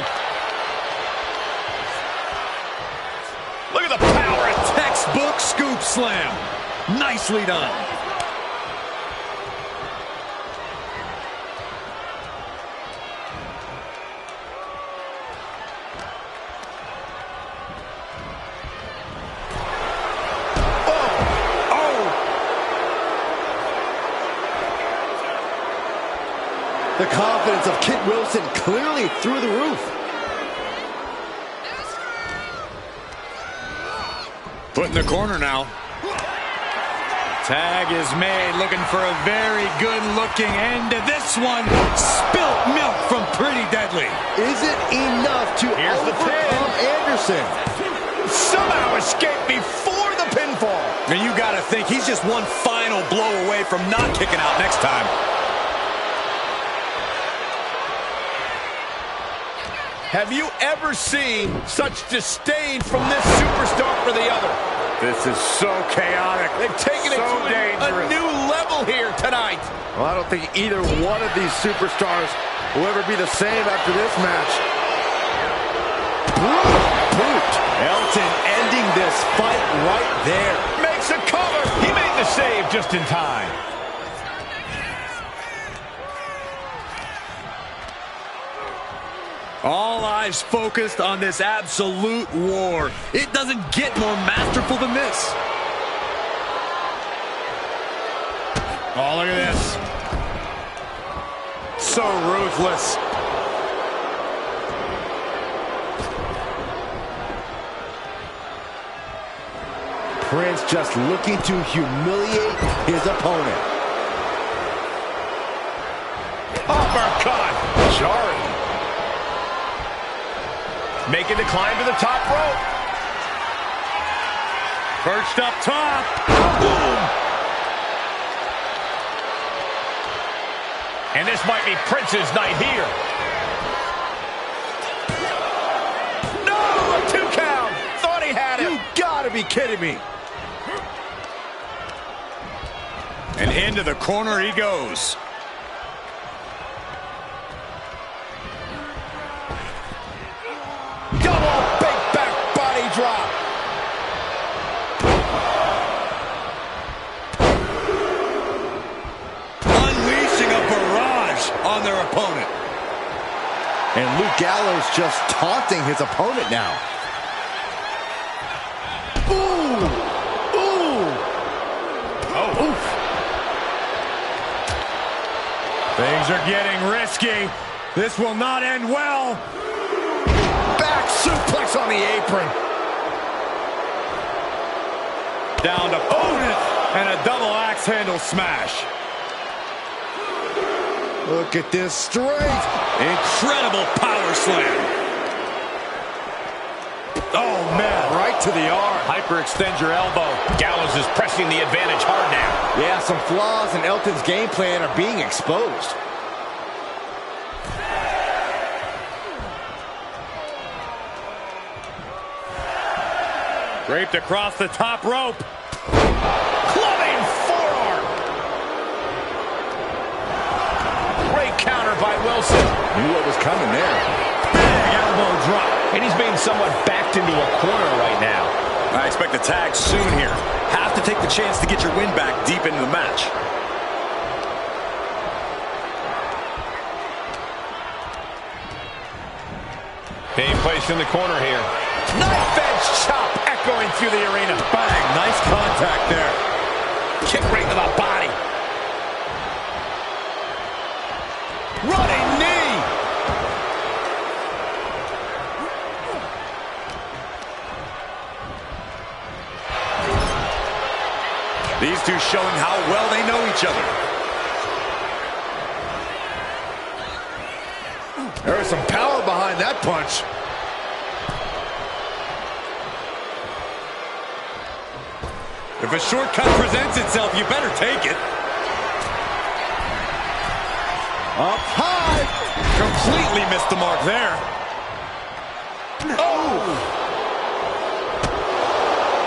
Look at the power. Textbook scoop slam. Nicely done. The confidence of Kit Wilson clearly through the roof. Put in the corner now. Tag is made, looking for a very good-looking end to this one. Spilt milk from Pretty Deadly. Is it enough to overcome Anderson? Somehow escaped before the pinfall. And you got to think he's just one final blow away from not kicking out next time. Have you ever seen such disdain from this superstar for the other? This is so chaotic. They've taken it to a new level here tonight. Well, I don't think either one of these superstars will ever be the same after this match. Boot. Elton ending this fight right there. Makes a cover. He made the save just in time. All eyes focused on this absolute war. It doesn't get more masterful than this. Oh, look at this. So ruthless. Prince just looking to humiliate his opponent. Uppercut. Jarring. Making the climb to the top rope. Perched up top. Boom. And this might be Prince's night here. No, a 2 count. Thought he had it. You gotta be kidding me. And into the corner he goes. Double big back body drop. opponent. And Luke Gallows just taunting his opponent now. Ooh! Ooh! Oh, oof. Things are getting risky. This will not end well. Back suplex on the apron. Down to opponent and a double axe handle smash. Look at this strength. Incredible power slam. Oh, man. Right to the arm. Hyperextend your elbow. Gallows is pressing the advantage hard now. Yeah, some flaws in Elton's game plan are being exposed. Draped across the top rope. Clubbing forearm. Great counter by Wilson. Knew what was coming there. Big elbow drop. And he's being somewhat backed into a corner right now. I expect a tag soon here. Have to take the chance to get your win back deep into the match. Being placed in the corner here. Knife edge chop echoing through the arena. Bang. Nice contact there. Kick right to the body. Running knee. These two showing how well they know each other. There is some power behind that punch. If a shortcut presents itself, you better take it. Up high. Completely missed the mark there. Oh!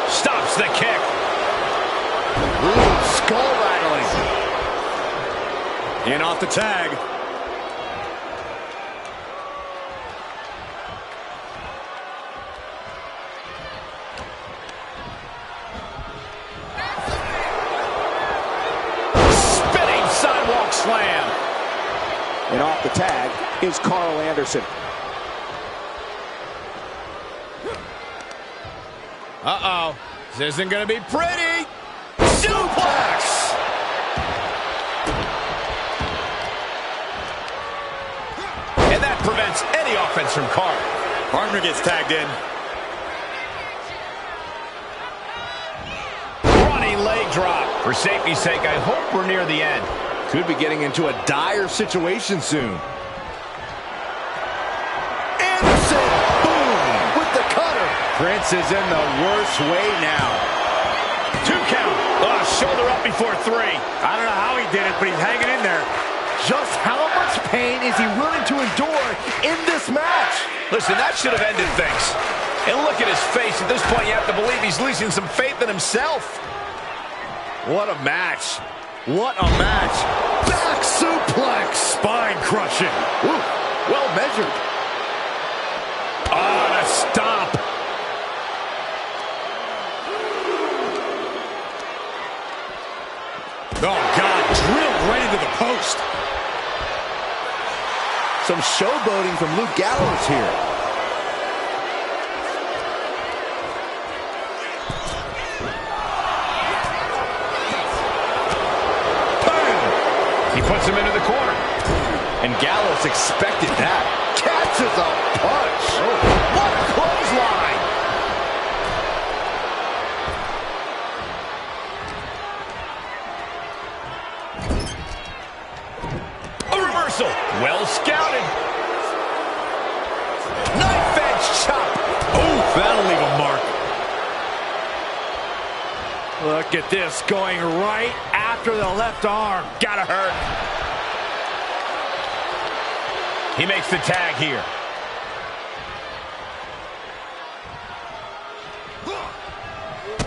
Stops the kick. Ooh, skull rattling. In off the tag. Slam. And off the tag is Carl Anderson. Uh-oh. This isn't going to be pretty. Suplex! And that prevents any offense from Carl. Partner gets tagged in. Running leg drop. For safety's sake, I hope we're near the end. Could be getting into a dire situation soon. Anderson, boom, with the cutter. Prince is in the worst way now. 2 count. Oh, shoulder up before 3. I don't know how he did it, but he's hanging in there. Just how much pain is he willing to endure in this match? Listen, that should have ended things. And look at his face. At this point, you have to believe he's losing some faith in himself. What a match. What a match. Back suplex. Spine crushing. Ooh, well measured. Oh, the stop. Oh, God, drilled right into the post. Some showboating from Luke Gallows here. He puts him into the corner. And Gallows expected that. Catches a punch. Oh, what a clothesline. A reversal. Well scouted. Knife edge chop. Oh, that'll leave a mark. Look at this, going right after the left arm. Gotta hurt. He makes the tag here.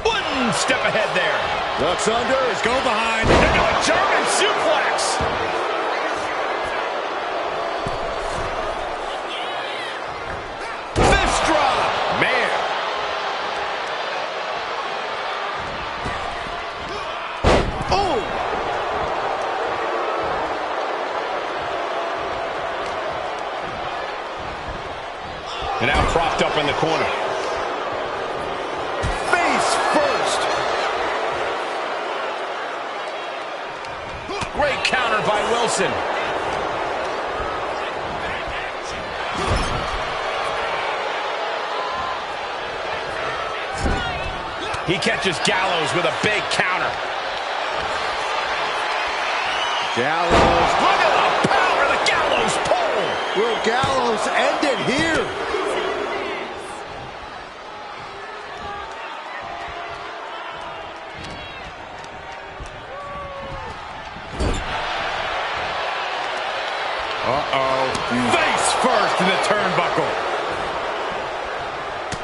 One step ahead there. Ducks under. Let's go behind. Into a German suplex. Fist drop. Man. And now propped up in the corner. Face first. Great counter by Wilson. He catches Gallows with a big counter. Gallows. Look at the power of the Gallows pole. Will Gallows end it here? Uh-oh. Face first in the turnbuckle.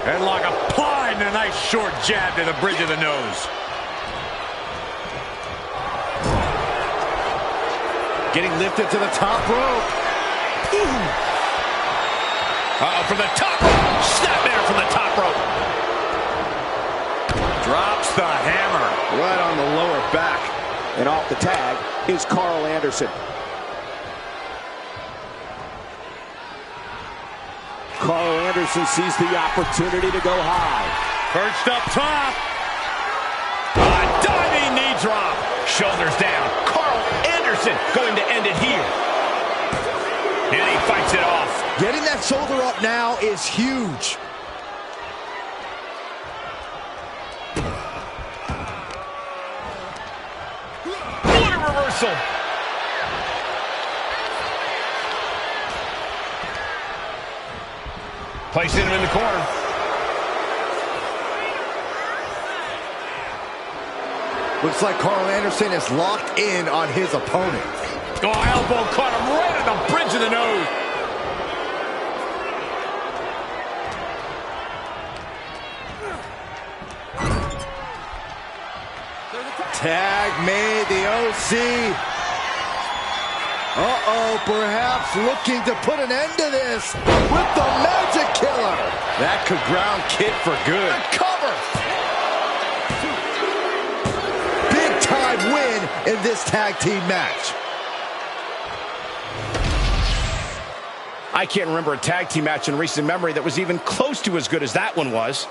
Headlock applied and a nice short jab to the bridge of the nose. Getting lifted to the top rope. Uh-oh, from the top rope. Snapmare from the top rope. Drops the hammer. Right on the lower back. And off the tag is Carl Anderson. Carl Anderson sees the opportunity to go high. Perched up top. A diving knee drop. Shoulders down. Carl Anderson going to end it here. And he fights it off. Getting that shoulder up now is huge. What a reversal. Placing him in the corner. Looks like Carl Anderson is locked in on his opponent. Oh, elbow caught him right at the bridge of the nose. Tag made, the OC. Uh-oh, perhaps looking to put an end to this with the Magic Killer. That could ground Kid for good. Cover. Big time win in this tag team match. I can't remember a tag team match in recent memory that was even close to as good as that one was.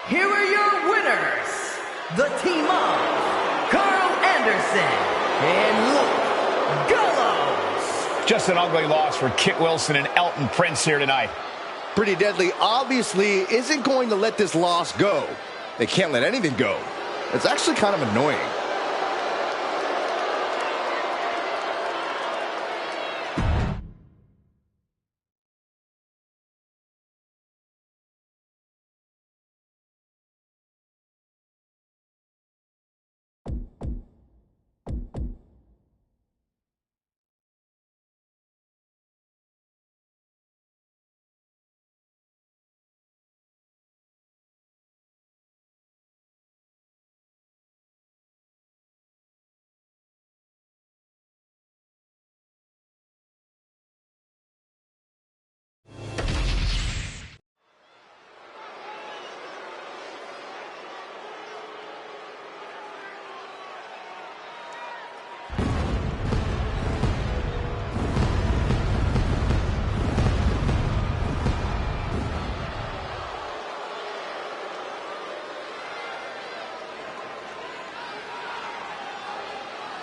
Here are your winners, the team of Carl Anderson and Luke Gallows. Just an ugly loss for Kit Wilson and Elton Prince here tonight. Pretty Deadly obviously isn't going to let this loss go. They can't let anything go. It's actually kind of annoying.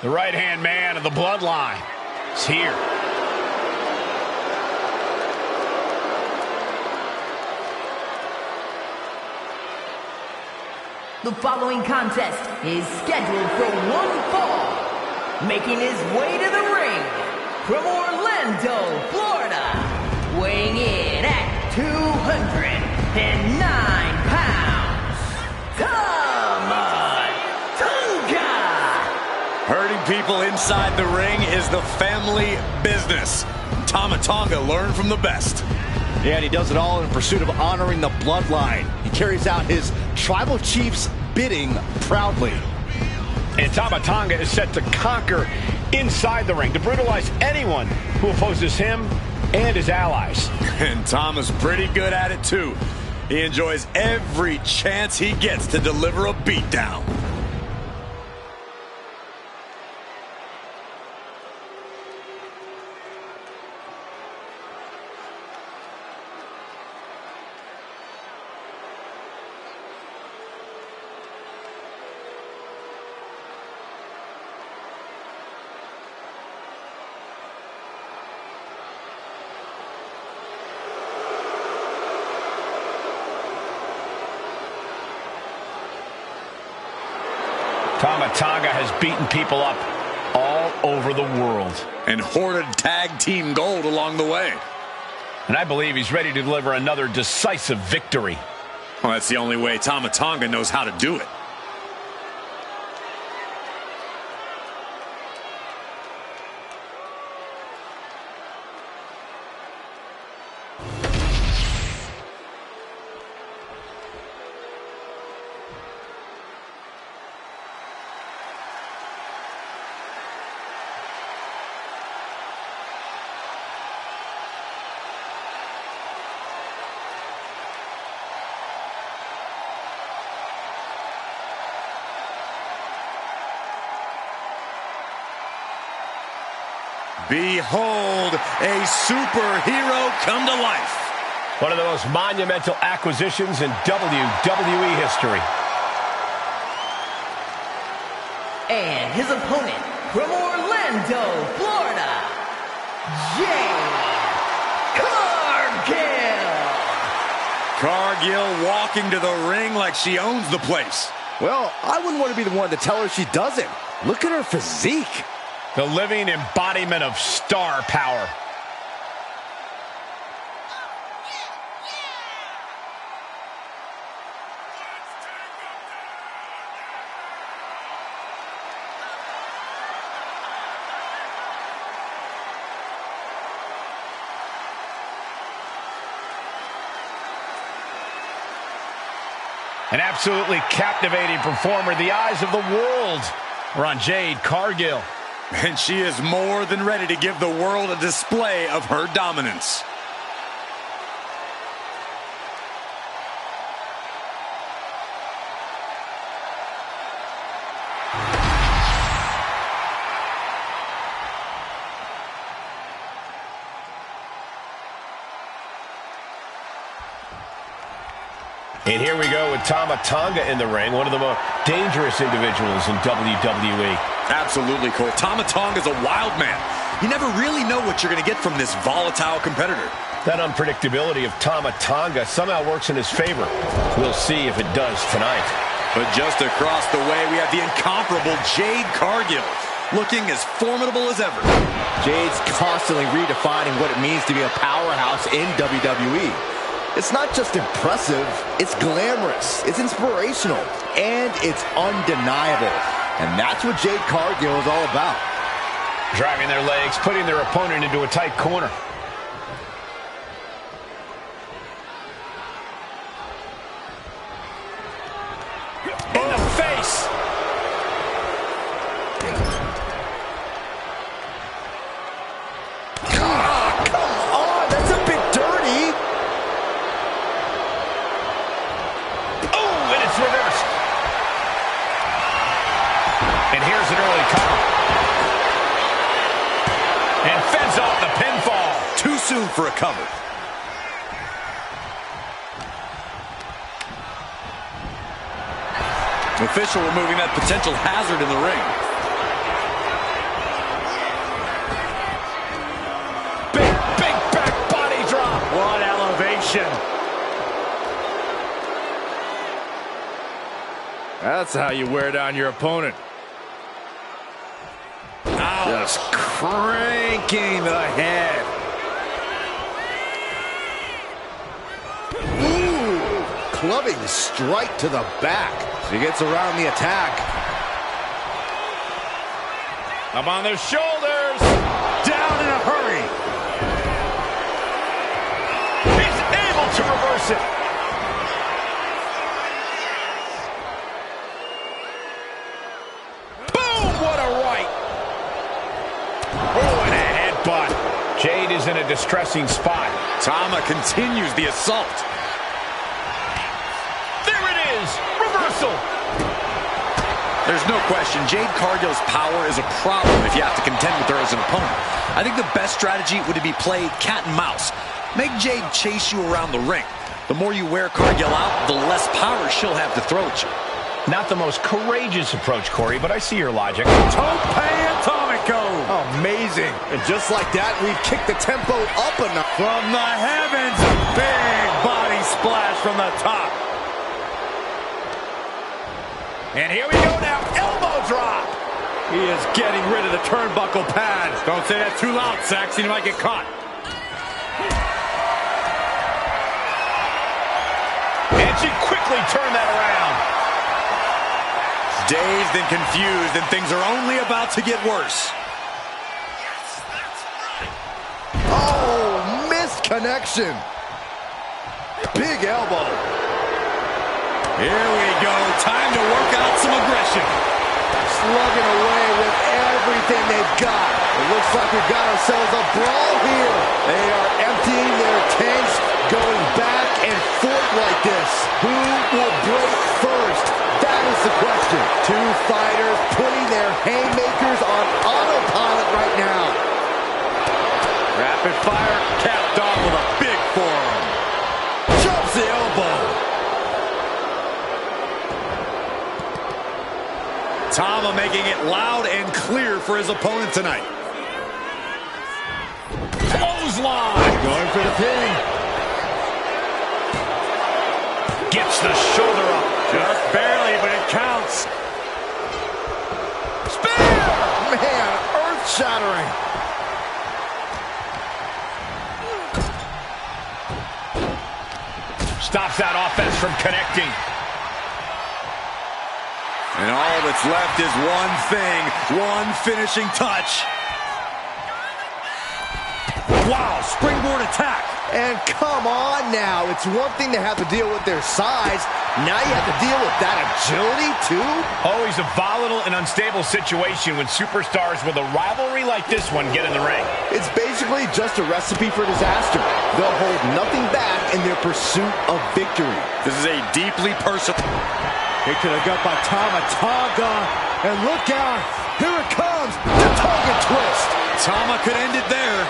The right-hand man of the bloodline is here. The following contest is scheduled for one fall. Making his way to the ring from Orlando, Florida, weighing in at 209 pounds, Tama Tonga! Hurting people inside the ring is the family business. Tama Tonga learned from the best. Yeah, and he does it all in pursuit of honoring the bloodline. He carries out his tribal chief's bidding proudly. And Tama Tonga is set to conquer inside the ring, to brutalize anyone who opposes him and his allies. And Tama's pretty good at it too. He enjoys every chance he gets to deliver a beatdown. Tama Tonga has beaten people up all over the world. And hoarded tag team gold along the way. And I believe he's ready to deliver another decisive victory. Well, that's the only way Tama Tonga knows how to do it. Behold, a superhero come to life. One of the most monumental acquisitions in WWE history. And his opponent from Orlando, Florida, Jade Cargill. Cargill walking to the ring like she owns the place. Well, I wouldn't want to be the one to tell her she doesn't. Look at her physique. The living embodiment of star power. An absolutely captivating performer. The eyes of the world are on Jade Cargill. And she is more than ready to give the world a display of her dominance. And here we go with Tama Tonga in the ring, one of the most dangerous individuals in WWE. Absolutely, Cole. Tama Tonga is a wild man. You never really know what you're going to get from this volatile competitor. That unpredictability of Tama Tonga somehow works in his favor. We'll see if it does tonight. But just across the way, we have the incomparable Jade Cargill, looking as formidable as ever. Jade's constantly redefining what it means to be a powerhouse in WWE. It's not just impressive, it's glamorous, it's inspirational, and it's undeniable. And that's what Jade Cargill is all about. Driving their legs, putting their opponent into a tight corner. In the face! And here's an early cover. And fends off the pinfall. Too soon for a cover. Official removing that potential hazard in the ring. That's how you wear down your opponent. Just cranking the head. Ooh, clubbing straight to the back. He gets around the attack. Up on their shoulders. Down in a hurry. He's able to reverse it. Boom, what a right. Oh, and a headbutt. Jade is in a distressing spot. Tama continues the assault. There it is. Reversal. There's no question, Jade Cargill's power is a problem if you have to contend with her as an opponent. I think the best strategy would be play cat and mouse. Make Jade chase you around the ring. The more you wear Cargill out, the less power she'll have to throw at you. Not the most courageous approach, Corey, but I see your logic. Tope Atomico. Amazing. And just like that, we've kicked the tempo up enough. From the heavens, a big body splash from the top. And here we go now. Elbow drop. He is getting rid of the turnbuckle pad. Don't say that too loud, Saxon. You might get caught. And she quickly turned that around. Dazed and confused, and things are only about to get worse. Oh, missed connection. Big elbow. Here we go. Time to work out some aggression. Slugging away with everything they've got. It looks like we've got ourselves a brawl here. They are emptying their tanks, going back and forth like this. Who will break first? That is the question. Two fighters putting their haymakers on autopilot right now. Rapid fire capped off with a big forearm. Jumps the elbow. Tama making it loud and clear for his opponent tonight. Clothesline. Going for the pin. Gets the shoulder up. Just barely, but it counts. Spear! Man, earth-shattering. Stops that offense from connecting. And all that's left is one thing, one finishing touch. Wow, springboard attack. And come on now. It's one thing to have to deal with their size. Now you have to deal with that agility, too? Always a volatile and unstable situation when superstars with a rivalry like this one get in the ring. It's basically just a recipe for disaster. They'll hold nothing back in their pursuit of victory. This is a deeply personal... Kick to the gut by Tama Tonga. And look out. Here it comes. The Tonga twist. Tama could end it there.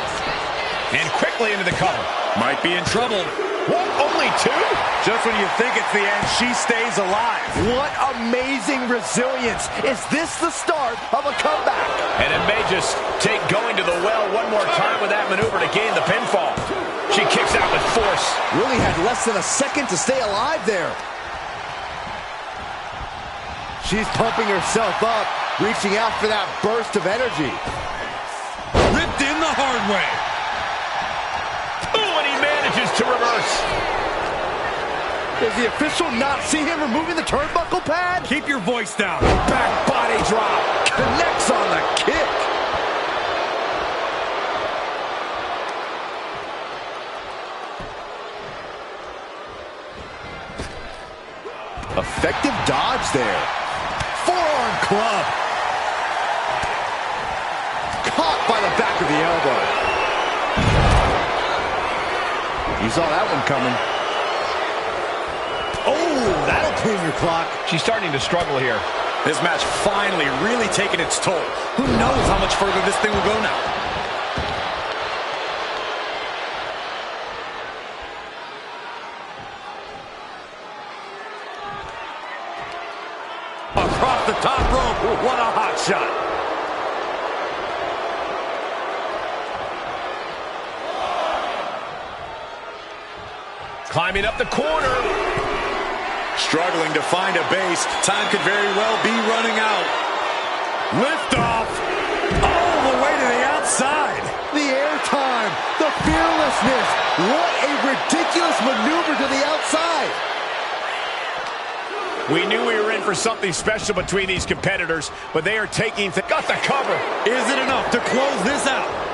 And quickly into the cover. Might be in trouble. What, only two? Just when you think it's the end, she stays alive. What amazing resilience. Is this the start of a comeback? And it may just take going to the well one more time with that maneuver to gain the pinfall. She kicks out with force. Really had less than a second to stay alive there. She's pumping herself up, reaching out for that burst of energy. Ripped in the hard way. Ooh, and he manages to reverse. Does the official not see him removing the turnbuckle pad? Keep your voice down. Back body drop. Connects on the kick. Effective dodge there. Forearm club. Caught by the back of the elbow. You saw that one coming. Oh, that'll clean your clock. She's starting to struggle here. This match finally really taking its toll. Who knows how much further this thing will go now? Across the top rope. What a hot shot. Climbing up the corner. Struggling to find a base. Time could very well be running out. Liftoff. All the way to the outside. The airtime, the fearlessness. What a ridiculous maneuver to the outside. We knew we were in for something special between these competitors, but they are taking... Got the cover. Is it enough to close this out?